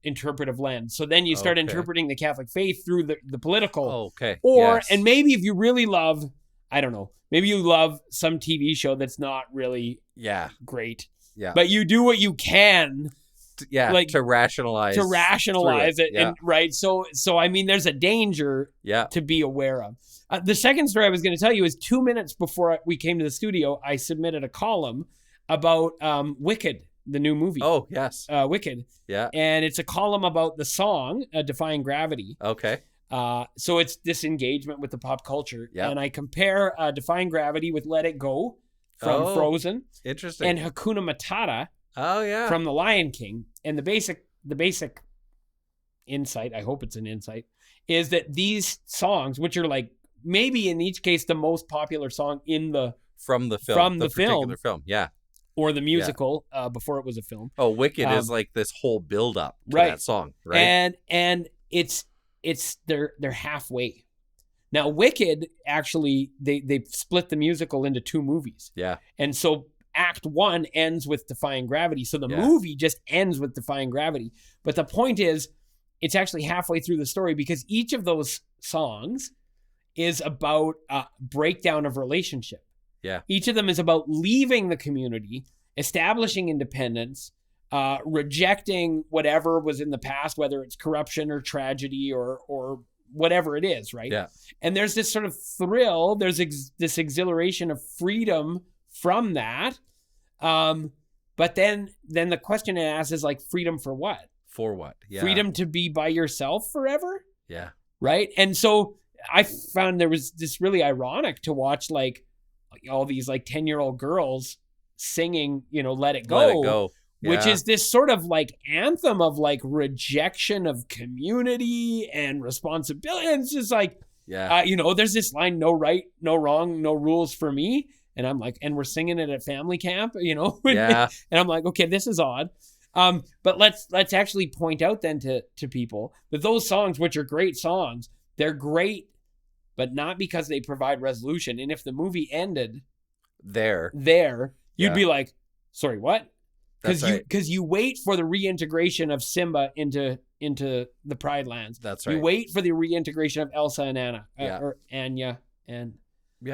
interpretive lens. So then you start interpreting the Catholic faith through the political. Okay. Or, Yes. and maybe if you really love, I don't know, maybe you love some TV show that's not really great. Yeah. But you do what you can like, to rationalize it. Yeah. And right. So I mean, there's a danger to be aware of. The second story I was going to tell you is 2 minutes before we came to the studio, I submitted a column about Wicked, the new movie. Oh, yes. Wicked. Yeah. And it's a column about the song, Defying Gravity. Okay. So it's this engagement with the pop culture. Yep. And I compare Defying Gravity with Let It Go from Frozen. Interesting. And Hakuna Matata from The Lion King. And the basic insight, I hope it's an insight, is that these songs, which are like maybe in each case the most popular song from the film, particular film, yeah, or the musical before it was a film. Oh, Wicked is like this whole build up to that song, right? And it's they're halfway. Now Wicked actually they split the musical into 2 movies. Yeah. And so Act 1 ends with Defying Gravity. So the movie just ends with Defying Gravity. But the point is, it's actually halfway through the story because each of those songs is about a breakdown of relationship. Yeah. Each of them is about leaving the community, establishing independence, rejecting whatever was in the past, whether it's corruption or tragedy or whatever it is, right? Yeah. And there's this sort of thrill, there's this exhilaration of freedom from that. But then the question it asks is like, freedom for what? For what? Yeah. Freedom to be by yourself forever? Yeah. Right? And so I found there was this really ironic to watch like all these like 10-year-old girls singing, Let It Go. Let It Go. Which is this sort of like anthem of like rejection of community and responsibility. And it's just like, there's this line, no right, no wrong, no rules for me. And I'm like, and we're singing it at family camp, Yeah. And I'm like, okay, this is odd. But let's actually point out then to people that those songs, which are great songs, they're great, but not because they provide resolution. And if the movie ended there, you'd be like, sorry, what? Because you wait for the reintegration of Simba into the Pride Lands. That's right. You wait for the reintegration of Elsa and Anna or Anya and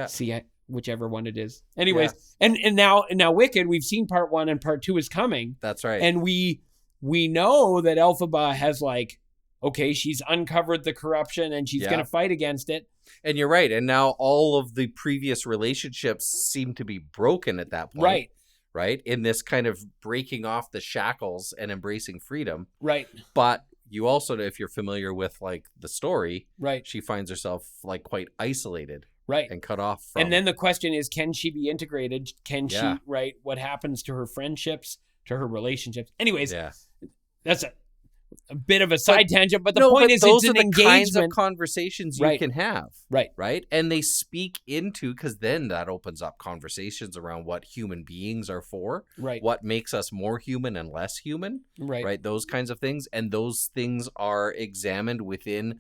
Sia, whichever one it is. Anyways, and now Wicked, we've seen part 1 and part 2 is coming. That's right. And we know that Elphaba has like, okay, she's uncovered the corruption and she's going to fight against it. And you're right. And now all of the previous relationships seem to be broken at that point. Right? In this kind of breaking off the shackles and embracing freedom. Right. But you also, if you're familiar with like the story, right, she finds herself like quite isolated. Right. And cut off from. And then the question is, can she be integrated? Can she, right? What happens to her friendships, to her relationships? Anyways, that's a bit of a side tangent, but the point is those it's are an the engagement. Kinds of conversations you can have. Right. And they speak into, because then that opens up conversations around what human beings are for. Right. What makes us more human and less human. Right. Those kinds of things. And those things are examined within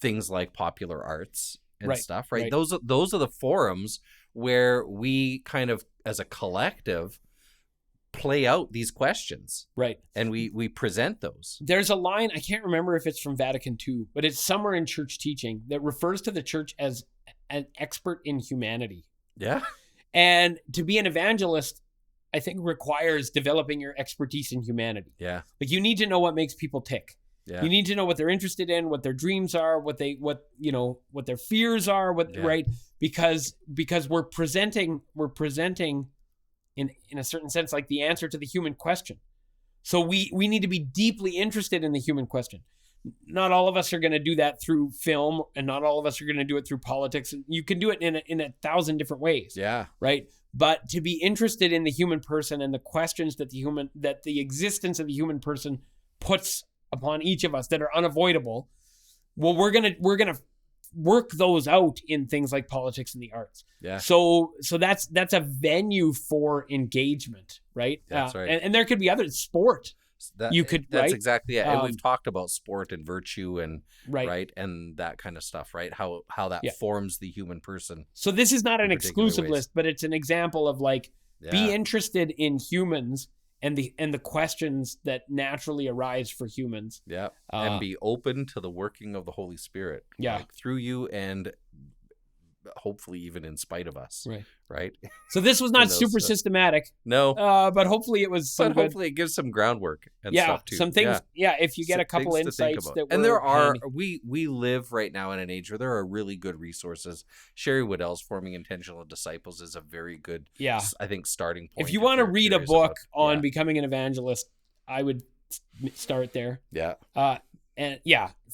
things like popular arts and stuff. Right. Those are the forums where we kind of, as a collective, play out these questions. Right. And we present those. There's a line, I can't remember if it's from Vatican II, but it's somewhere in church teaching that refers to the church as an expert in humanity. Yeah. And to be an evangelist, I think requires developing your expertise in humanity. Yeah. Like you need to know what makes people tick. Yeah. You need to know what they're interested in, what their dreams are, what their fears are, right? Because we're presenting in a certain sense, like the answer to the human question. So we need to be deeply interested in the human question. Not all of us are going to do that through film, and not all of us are going to do it through politics. You can do it in 1,000 different ways. Yeah. Right. But to be interested in the human person and the questions that the existence of the human person puts upon each of us that are unavoidable. Well, we're going to work those out in things like politics and the arts. Yeah. So that's a venue for engagement, right? That's right. And there could be other sport. That's exactly it. And we've talked about sport and virtue and right and that kind of stuff, right? How that forms the human person. So this is not an exclusive list, but it's an example of like be interested in humans and the questions that naturally arise for humans. Yeah. And be open to the working of the Holy Spirit. Yeah. Like, through you and hopefully even in spite of us. Right. So this was not super systematic. No. But hopefully it was some hopefully it gives some groundwork and stuff too. Some things. Yeah. If you get a couple insights that and there are, we live right now in an age where there are really good resources. Sherry Waddell's Forming Intentional Disciples is a very good, I think, starting point. If you want to read a book on becoming an evangelist, I would start there. Yeah. And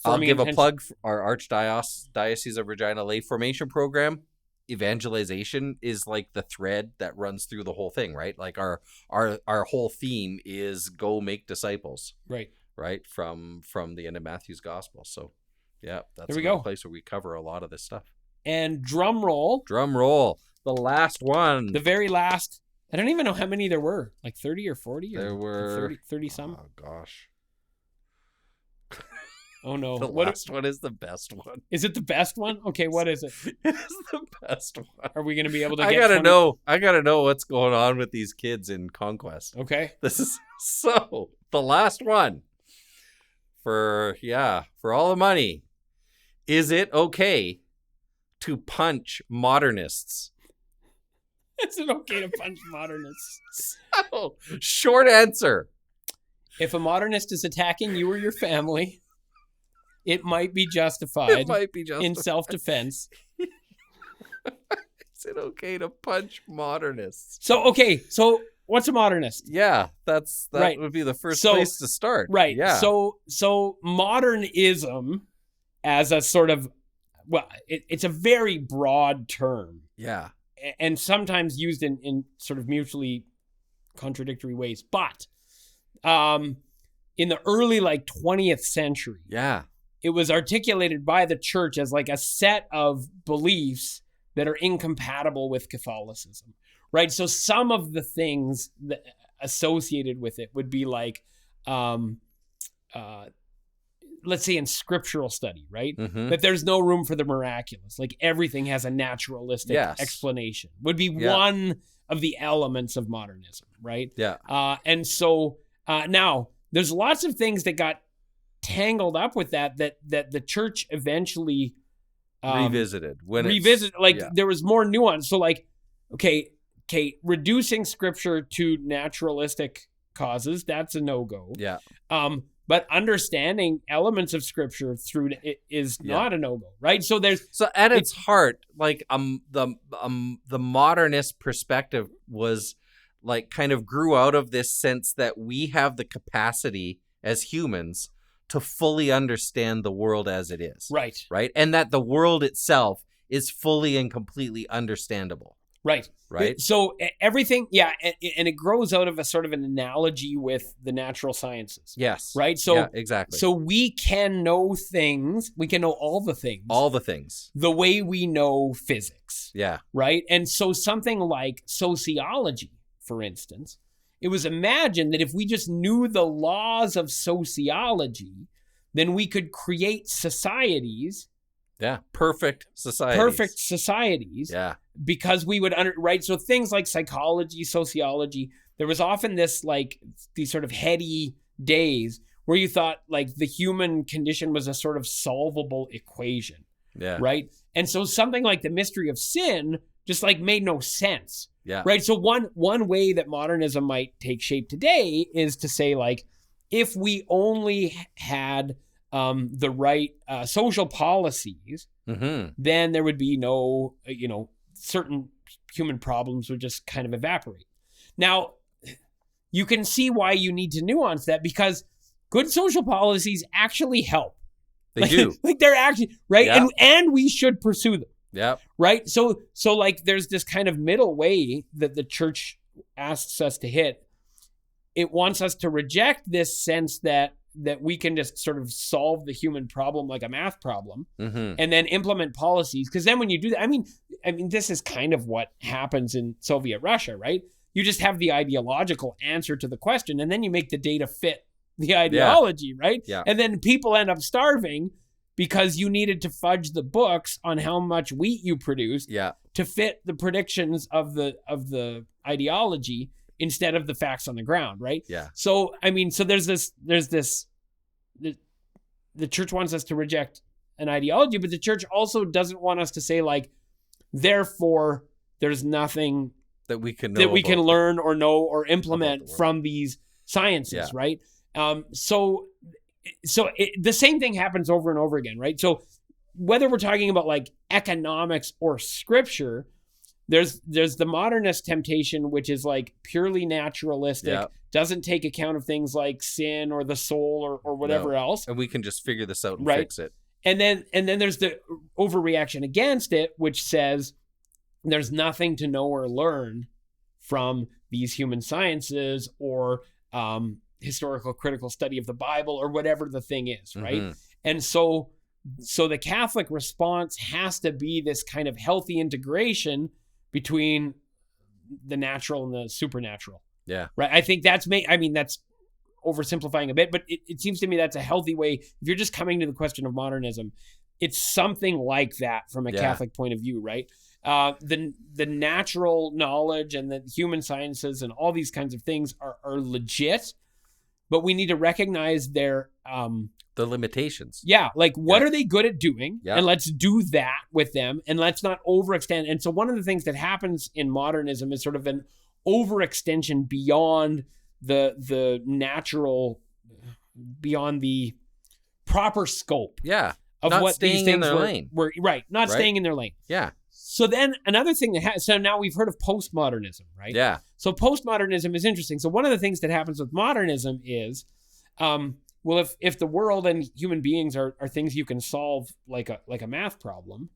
I'll give a plug for our Archdiocese of Regina Lay Formation Program. Evangelization is like the thread that runs through the whole thing, right? Like our whole theme is go make disciples. Right. From the end of Matthew's gospel. So that's a place where we cover a lot of this stuff. And drum roll. The last one. The very last. I don't even know how many there were. Like 30 or 40? There were 30 some. Oh gosh. Oh no. The last one is the best one. Is it the best one? Okay, what is it? It is the best one. Are we going to be able to I gotta know what's going on with these kids in Conquest. Okay. This is the last one. For all the money. Is it okay to punch modernists? Is it okay to punch modernists? So, short answer. If a modernist is attacking you or your family, it might be justified. In self-defense. Is it okay to punch modernists? So what's a modernist? Yeah, that would be the first place to start. Right. Yeah. So modernism as a sort of, it's a very broad term. Yeah. And sometimes used in sort of mutually contradictory ways. But in the early 20th century, it was articulated by the church as like a set of beliefs that are incompatible with Catholicism, right? So some of the things that associated with it would be like, let's say in scriptural study, right? Mm-hmm. That there's no room for the miraculous. Like everything has a naturalistic explanation would be one of the elements of modernism, right? Yeah. And so now there's lots of things that got tangled up with that the church eventually revisited. There was more nuance. So okay, reducing scripture to naturalistic causes, that's a no-go. Yeah. But understanding elements of scripture through it is not a no-go, right? So at its heart, the modernist perspective was kind of grew out of this sense that we have the capacity as humans to fully understand the world as it is. Right. And that the world itself is fully and completely understandable. Right. Right. So everything, and it grows out of a sort of an analogy with the natural sciences. Yes. Right. So exactly. So we can know things. We can know all the things. All the things. The way we know physics. Yeah. Right. And so something like sociology, for instance, it was imagined that if we just knew the laws of sociology, then we could create societies. Yeah. Perfect societies. Yeah. Because we would right. So things like psychology, sociology, there was often these sort of heady days where you thought the human condition was a sort of solvable equation. Yeah. Right. And so something like the mystery of sin just made no sense. Yeah. Right. So one way that modernism might take shape today is to say if we only had the right social policies, then there would be no, certain human problems would just kind of evaporate. Now, you can see why you need to nuance that, because good social policies actually help. They do. They're actually, right? Yeah. And we should pursue them. Yeah. Right? So there's this kind of middle way that the church asks us to hit. It wants us to reject this sense that we can just sort of solve the human problem like a math problem, and then implement policies. Because then when you do that, I mean, this is kind of what happens in Soviet Russia, right? You just have the ideological answer to the question, and then you make the data fit the ideology, right? Yeah. And then people end up starving because you needed to fudge the books on how much wheat you produced to fit the predictions of the ideology instead of the facts on the ground, right? Yeah. So, so there's this, the church wants us to reject an ideology, but the church also doesn't want us to say Therefore, there's nothing that we can learn or know or implement from these sciences, right? So the same thing happens over and over again, right? So whether we're talking about like economics or scripture, there's the modernist temptation, which is like purely naturalistic, doesn't take account of things like sin or the soul or whatever else. And we can just figure this out and fix it. And then there's the overreaction against it, which says there's nothing to know or learn from these human sciences or historical critical study of the Bible or whatever the thing is, right? Mm-hmm. And so the Catholic response has to be this kind of healthy integration between the natural and the supernatural. Yeah. Right. I think that's oversimplifying a bit, but it seems to me that's a healthy way. If you're just coming to the question of modernism, it's something like that from a Catholic point of view, right? The natural knowledge and the human sciences and all these kinds of things are legit, but we need to recognize their the limitations. Yeah, like what are they good at doing? Yeah. And let's do that with them, and let's not overextend. And so one of the things that happens in modernism is sort of an overextension beyond the natural, beyond the proper scope. Yeah. Of not what staying these things in their lane. Were right, not staying in their lane. Yeah. So then another thing so now we've heard of postmodernism, right? Yeah. So postmodernism is interesting. So one of the things that happens with modernism is, well, if the world and human beings are things you can solve like a math problem,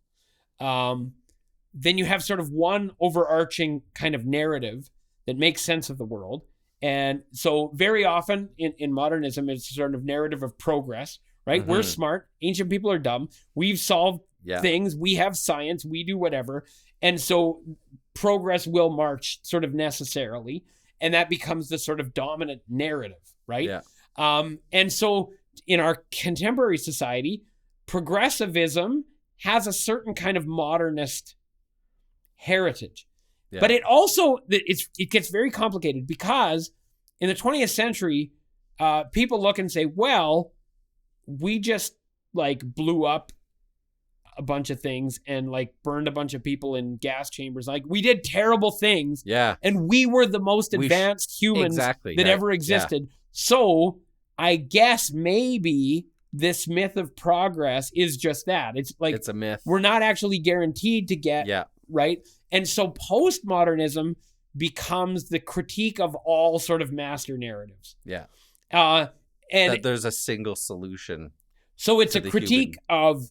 then you have sort of one overarching kind of narrative that makes sense of the world. And so very often in modernism, it's a sort of narrative of progress, right? Mm-hmm. We're smart. Ancient people are dumb. We've solved things. We have science. We do whatever. And so progress will march sort of necessarily. And that becomes the sort of dominant narrative, right? Yeah. And so in our contemporary society, progressivism has a certain kind of modernist heritage. Yeah. But it also, it gets very complicated because in the 20th century, people look and say, well, we just like blew up a bunch of things and like burned a bunch of people in gas chambers. Like we did terrible things. Yeah. And we were the most advanced humans that ever existed. Yeah. So I guess maybe this myth of progress is just that. It's like, it's a myth. We're not actually guaranteed to get right. And so postmodernism becomes the critique of all sort of master narratives. Yeah. And that there's a single solution. So it's a critique of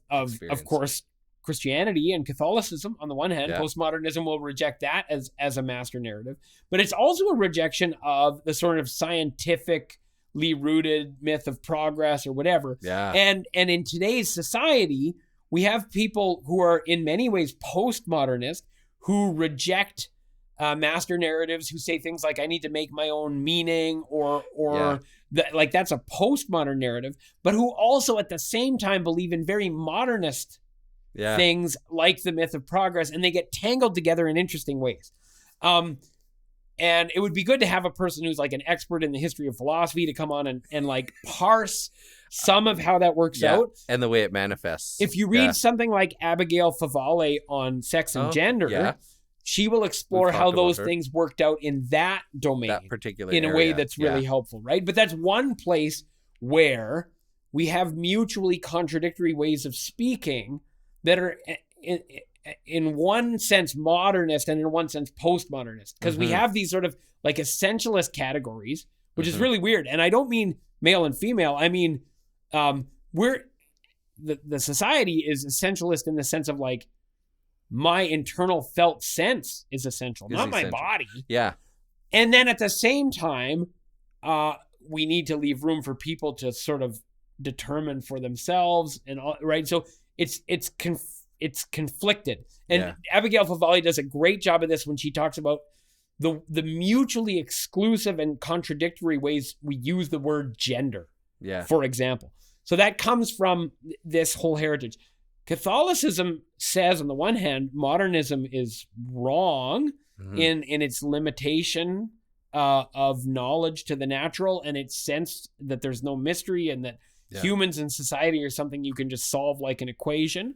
course, Christianity and Catholicism on the one hand. Postmodernism will reject that as a master narrative, but it's also a rejection of the sort of scientifically rooted myth of progress or whatever. Yeah. And in today's society, we have people who are in many ways postmodernist who reject master narratives, who say things like, I need to make my own meaning or like that's a postmodern narrative, but who also at the same time believe in very modernist things like the myth of progress, and they get tangled together in interesting ways. And it would be good to have a person who's like an expert in the history of philosophy to come on and like parse some of how that works out. And the way it manifests. If you read something like Abigail Favale on sex and gender, she will explore how those things worked out in that domain, that particular in a way that's really helpful, right? But that's one place where we have mutually contradictory ways of speaking that are in one sense modernist and in one sense postmodernist, because we have these sort of like essentialist categories, which is really weird. And I don't mean male and female. I mean, we're the society is essentialist in the sense of like, my internal felt sense is essential, not my body. Yeah. And then at the same time, we need to leave room for people to sort of determine for themselves and all, right? So it's conflicted. And Abigail Favale does a great job of this when she talks about the mutually exclusive and contradictory ways we use the word gender, for example. So that comes from this whole heritage. Catholicism says, on the one hand, modernism is wrong in its limitation of knowledge to the natural and its sense that there's no mystery and that humans and society are something you can just solve like an equation.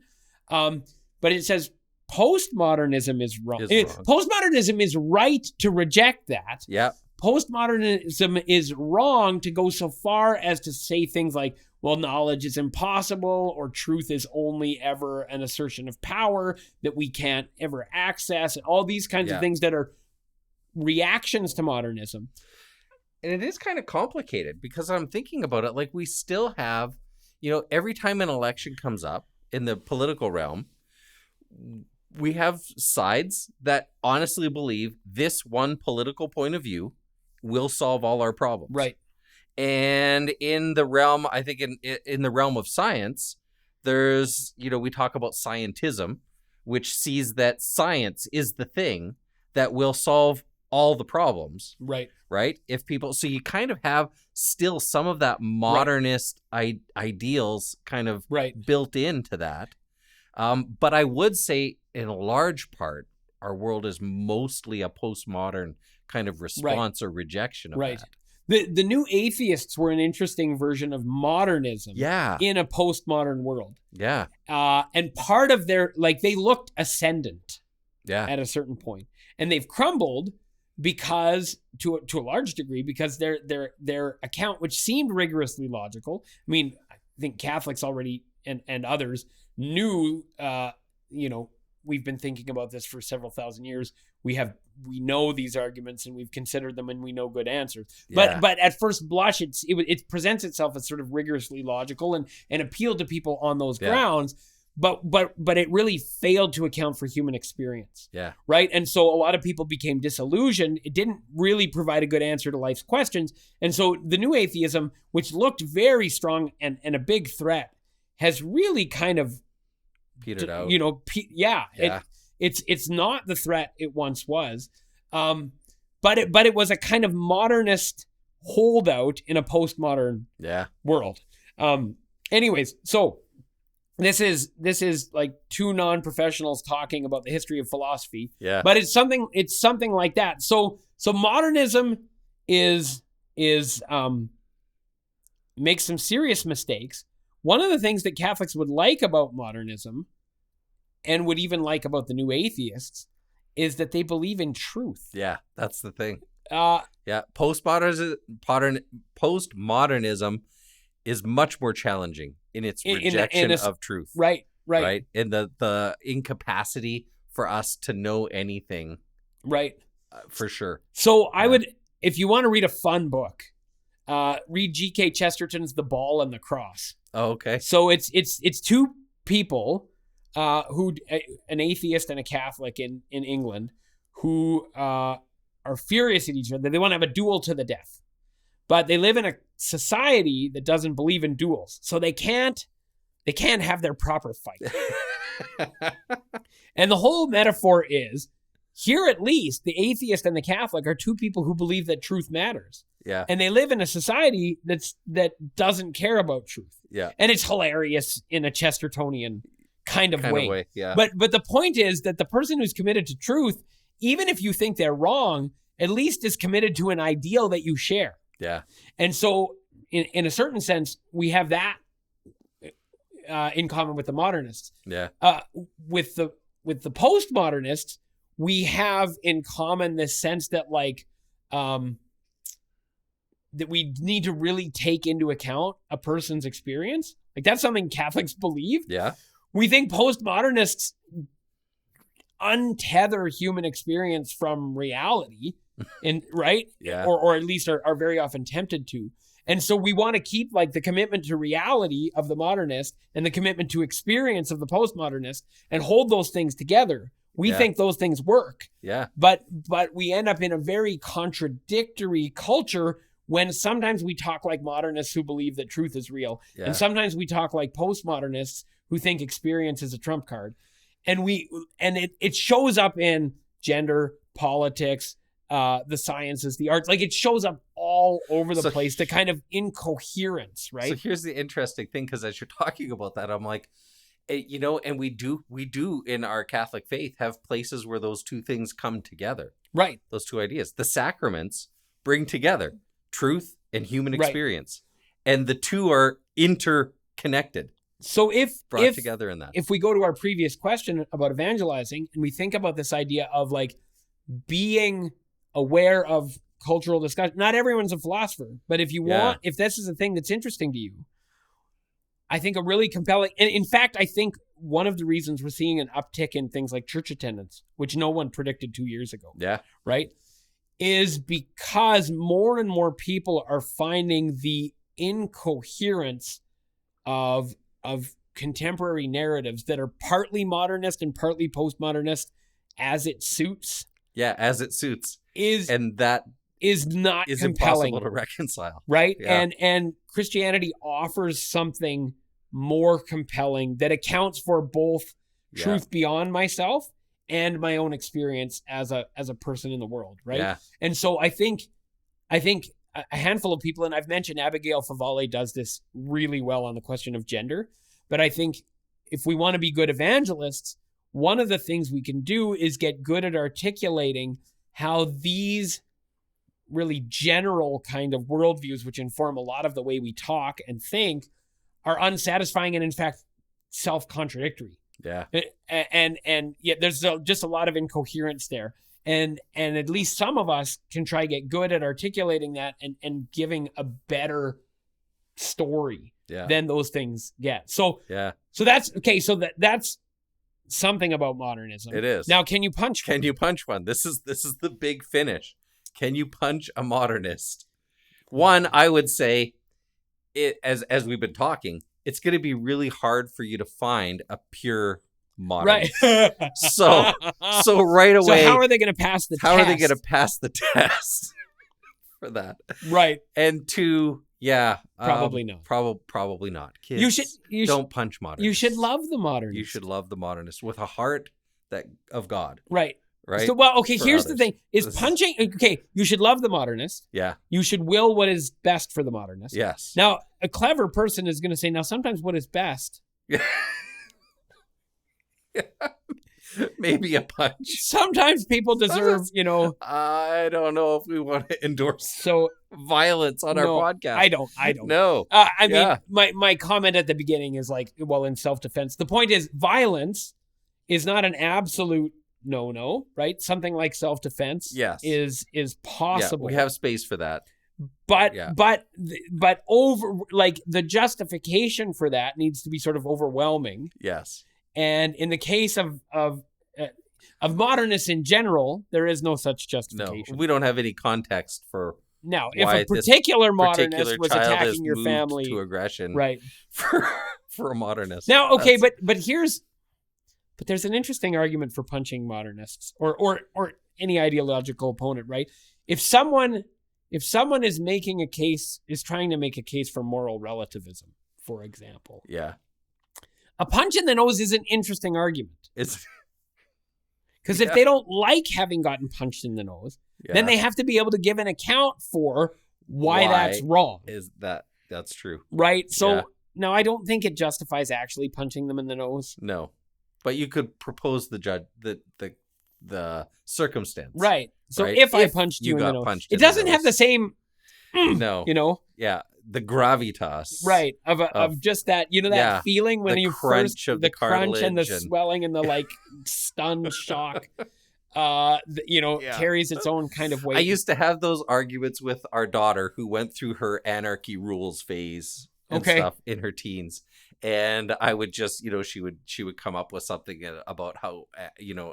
But it says postmodernism is wrong. Is wrong. Postmodernism is right to reject that. Yeah. Postmodernism is wrong to go so far as to say things like, well, knowledge is impossible, or truth is only ever an assertion of power that we can't ever access, and all these kinds of things that are reactions to modernism. And it is kind of complicated because I'm thinking about it, like we still have, every time an election comes up in the political realm, we have sides that honestly believe this one political point of view will solve all our problems. Right. And in the realm, I think in the realm of science, there's, we talk about scientism, which sees that science is the thing that will solve all the problems. Right. Right. So you kind of have still some of that modernist ideals kind of built into that. But I would say in a large part, our world is mostly a postmodern kind of response or rejection of that. The new atheists were an interesting version of modernism in a postmodern world. Yeah. And part of their, they looked ascendant at a certain point. And they've crumbled because, to a large degree, because their account, which seemed rigorously logical. I mean, I think Catholics already and others knew, we've been thinking about this for several thousand years. We know these arguments and we've considered them and we know good answers. But at first blush, it presents itself as sort of rigorously logical and appealed to people on those grounds. But it really failed to account for human experience. Yeah. Right. And so a lot of people became disillusioned. It didn't really provide a good answer to life's questions. And so the new atheism, which looked very strong and a big threat, has really kind of petered out. It's not the threat it once was. But it was a kind of modernist holdout in a postmodern world. Anyways, so this is like two non-professionals talking about the history of philosophy. Yeah. But it's something like that. So modernism is makes some serious mistakes. One of the things that Catholics would like about modernism, and would even like about the new atheists, is that they believe in truth. Yeah, that's the thing. Postmodernism is much more challenging in its rejection of truth. Right. And the incapacity for us to know anything. Right. For sure. So I would, if you want to read a fun book, read G.K. Chesterton's The Ball and the Cross. Oh, okay. So it's two people, who an atheist and a Catholic in England, who are furious at each other. They want to have a duel to the death, but they live in a society that doesn't believe in duels, so they can't have their proper fight. And the whole metaphor is, here at least the atheist and the Catholic are two people who believe that truth matters. Yeah. And they live in a society that doesn't care about truth. Yeah. And it's hilarious in a Chestertonian kind of way. Yeah. But the point is that the person who's committed to truth, even if you think they're wrong, at least is committed to an ideal that you share. Yeah. And so in a certain sense, we have that in common with the modernists. Yeah. With the postmodernists, we have in common this sense that that we need to really take into account a person's experience. Like, that's something Catholics believe. Yeah. We think postmodernists untether human experience from reality, right? Yeah. Or at least are very often tempted to. And so we want to keep the commitment to reality of the modernist and the commitment to experience of the postmodernist and hold those things together. We think those things work. Yeah. But we end up in a very contradictory culture when sometimes we talk like modernists who believe that truth is real. Yeah. And sometimes we talk like postmodernists who think experience is a trump card. And it shows up in gender, politics, the sciences, the arts. It shows up all over the place, the kind of incoherence, right? So here's the interesting thing, because as you're talking about that, I'm like, and we do in our Catholic faith have places where those two things come together. Right. Those two ideas. The sacraments bring together truth and human experience. Right. And the two are interconnected. So brought together in that. If we go to our previous question about evangelizing and we think about this idea of like being aware of cultural discussion, not everyone's a philosopher, but if you want, if this is a thing that's interesting to you, I think a really compelling, and in fact, I think one of the reasons we're seeing an uptick in things like church attendance, which no one predicted 2 years ago. Yeah. Right. Is because more and more people are finding the incoherence of contemporary narratives that are partly modernist and partly postmodernist as it suits. Yeah, as it suits. And that is not is compelling. Impossible to reconcile. Right? Yeah. And Christianity offers something more compelling that accounts for both truth beyond myself and my own experience as a person in the world, right? Yeah. And so I think a handful of people, and I've mentioned Abigail Favale does this really well on the question of gender, but I think if we want to be good evangelists, one of the things we can do is get good at articulating how these really general kind of worldviews, which inform a lot of the way we talk and think, are unsatisfying and in fact self-contradictory. Yeah. And yet there's just a lot of incoherence there. And at least some of us can try to get good at articulating that and giving a better story than those things get. So that's okay. So that's something about modernism. It is. Now, can you punch? Can you punch one? This is the big finish. Can you punch a modernist? One, I would say, it as we've been talking, it's going to be really hard for you to find a pure modernist. Right. so right away. So how are they going to pass the test? How are they going to pass the test for that? Right. And two, probably not. Probably not. Kids, don't punch modernists. You should love the modernists. You should love the modernists with a heart of God. Right. Right. So, well, okay, here's others. the thing. You should love the modernist. Yeah. You should will what is best for the modernist. Yes. Now, a clever person is going to say, now, sometimes what is best. Maybe a punch. Sometimes people deserve, I don't know if we want to endorse violence on our podcast. I don't. No. I mean, my comment at the beginning is like, well, in self-defense. The point is, violence is not an absolute no, right? Something like self-defense is possible. Yeah, we have space for that. But over, like, the justification for that needs to be sort of overwhelming. Yes. And in the case of modernists in general, there is no such justification. No, we don't have any context for now. If a particular modernist was attacking your family to aggression, right? For a modernist. Now, okay, but there's an interesting argument for punching modernists or any ideological opponent, right? If someone is making a case, is trying to make a case for moral relativism, for example. Yeah. A punch in the nose is an interesting argument. It's because if they don't like having gotten punched in the nose, then they have to be able to give an account for why that's wrong. That's true. Right? So now I don't think it justifies actually punching them in the nose. No. But you could propose the circumstance. Right. So if I punched you in the nose, it doesn't have the same no. Yeah. The gravitas. Right. Of just that, that feeling when you first, the crunch and the swelling and the like stun shock, carries its own kind of weight. I used to have those arguments with our daughter who went through her anarchy rules phase and stuff in her teens. And I would just, she would come up with something about how,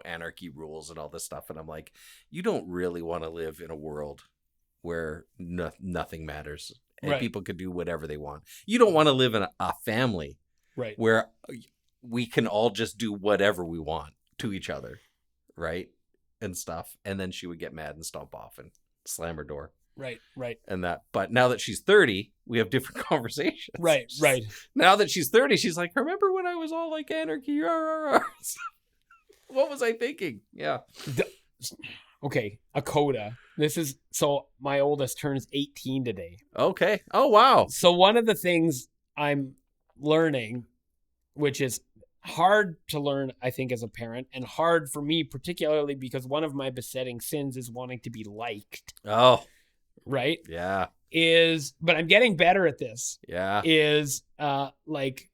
anarchy rules and all this stuff. And I'm like, you don't really want to live in a world where nothing matters and people can do whatever they want. You don't want to live in a family where we can all just do whatever we want to each other, right? And stuff. And then she would get mad and stomp off and slam her door. Right. And that, but now that she's 30, we have different conversations. Right. Now that she's 30, she's like, remember when I was all like anarchy? What was I thinking? Yeah. Okay. A coda. So my oldest turns 18 today. Okay. Oh, wow. So one of the things I'm learning, which is hard to learn, I think, as a parent, and hard for me, particularly because one of my besetting sins is wanting to be liked. Oh, right. Yeah. But I'm getting better at this. Yeah. Is like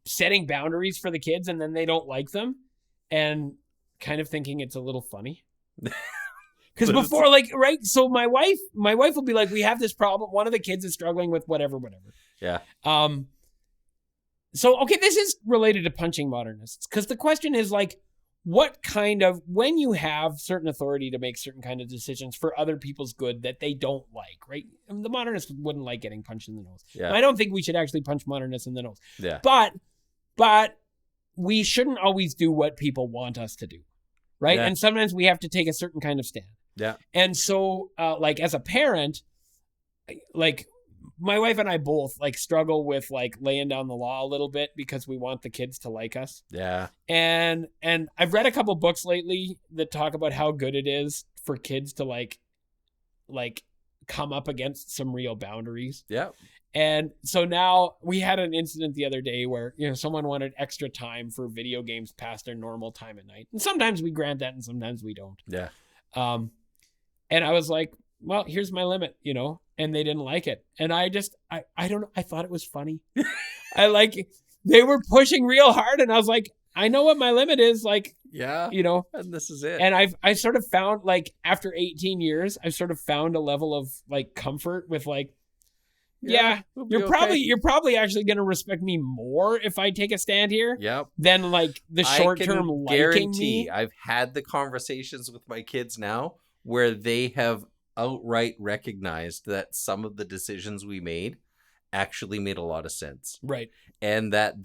setting boundaries for the kids and then they don't like them and kind of thinking it's a little funny. Because before, like, right, so my wife will be like, we have this problem. One of the kids is struggling with whatever. Yeah. So, okay, this is related to punching modernists. Because the question is, like, what kind of, when you have certain authority to make certain kind of decisions for other people's good that they don't like, right? I mean, the modernists wouldn't like getting punched in the nose. Yeah. And I don't think we should actually punch modernists in the nose. Yeah. But we shouldn't always do what people want us to do, right? Yeah. And sometimes we have to take a certain kind of stand. Yeah. And so, like, as a parent, like, my wife and I both, like, struggle with, like, laying down the law a little bit because we want the kids to like us. Yeah. And I've read a couple books lately that talk about how good it is for kids to, like come up against some real boundaries. Yeah. And so now we had an incident the other day where, you know, someone wanted extra time for video games past their normal time at night. And sometimes we grant that and sometimes we don't. Yeah. And I was like, well, here's my limit, you know, and they didn't like it. And I don't know. I thought it was funny. They were pushing real hard. And I was like, I know what my limit is. Like, yeah, you know, and this is it. And I sort of found, like, after 18 years, I've sort of found a level of, like, comfort with, like, we'll you're probably actually going to respect me more if I take a stand here. Yep. Than, like, the short-term liking me. I've had the conversations with my kids now where they have outright recognized that some of the decisions we made actually made a lot of sense. Right. And that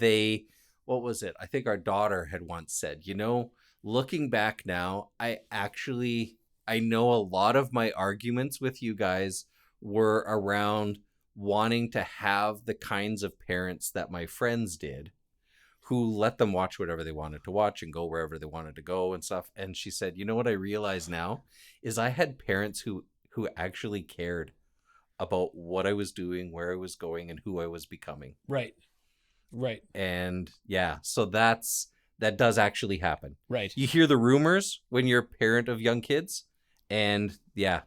what was it? I think our daughter had once said, you know, looking back now, I know a lot of my arguments with you guys were around wanting to have the kinds of parents that my friends did, who let them watch whatever they wanted to watch and go wherever they wanted to go and stuff. And she said, you know what I realize now is I had parents who actually cared about what I was doing, where I was going, and who I was becoming. Right. And yeah, so that does actually happen. Right. You hear the rumors when you're a parent of young kids, and yeah,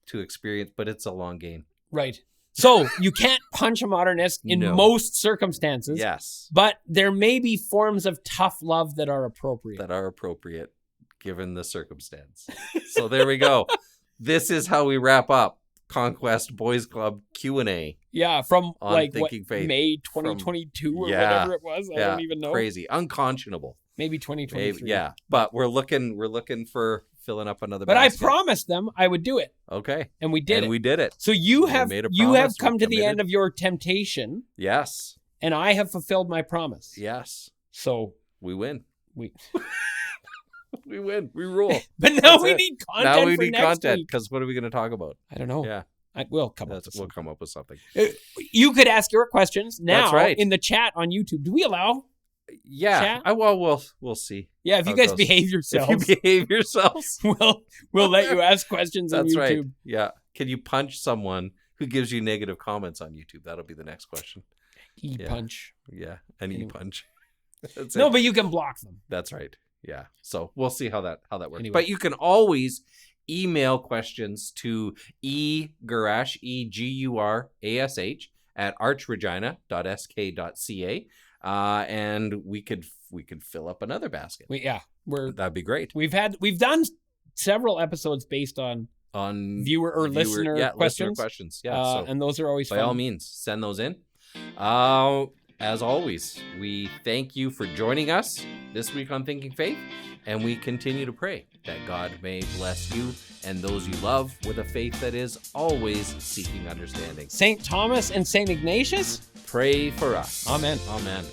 to experience, but it's a long game. Right. So you can't punch a modernist in most circumstances. Yes. But there may be forms of tough love that are appropriate. Given the circumstance. So there we go. This is how we wrap up Conquest Boys Club Q&A. Yeah, from like May 2022 or whatever it was. I don't even know. Crazy. Unconscionable. Maybe 2023. But we're looking for filling up another But basket. I promised them I would do it. Okay. And we did it. So you have come to the end of your temptation. Yes. And I have fulfilled my promise. Yes. So we win. We win. We rule. But now we need content. Now we need content because what are we going to talk about? I don't know. Yeah. We'll come up with something. You could ask your questions now That's right. in the chat on YouTube. Do we allow? Yeah. Chat? We'll see. Yeah, if you guys behave yourselves. If you behave yourselves. we'll let you ask questions on YouTube. That's right. Yeah. Can you punch someone who gives you negative comments on YouTube? That'll be the next question. E-punch. Yeah, an e-punch. No, but you can block them. That's right. Yeah. So we'll see how that works. Anyway. But you can always email questions to egurash, EGURASH at archregina.sk.ca. And we could fill up another basket. That'd be great. We've done several episodes based on viewer or listener questions. Yeah. And those are always by fun. all means, send those in. As always, we thank you for joining us this week on Thinking Faith, and we continue to pray that God may bless you and those you love with a faith that is always seeking understanding. St. Thomas and St. Ignatius, pray for us. Amen. Amen.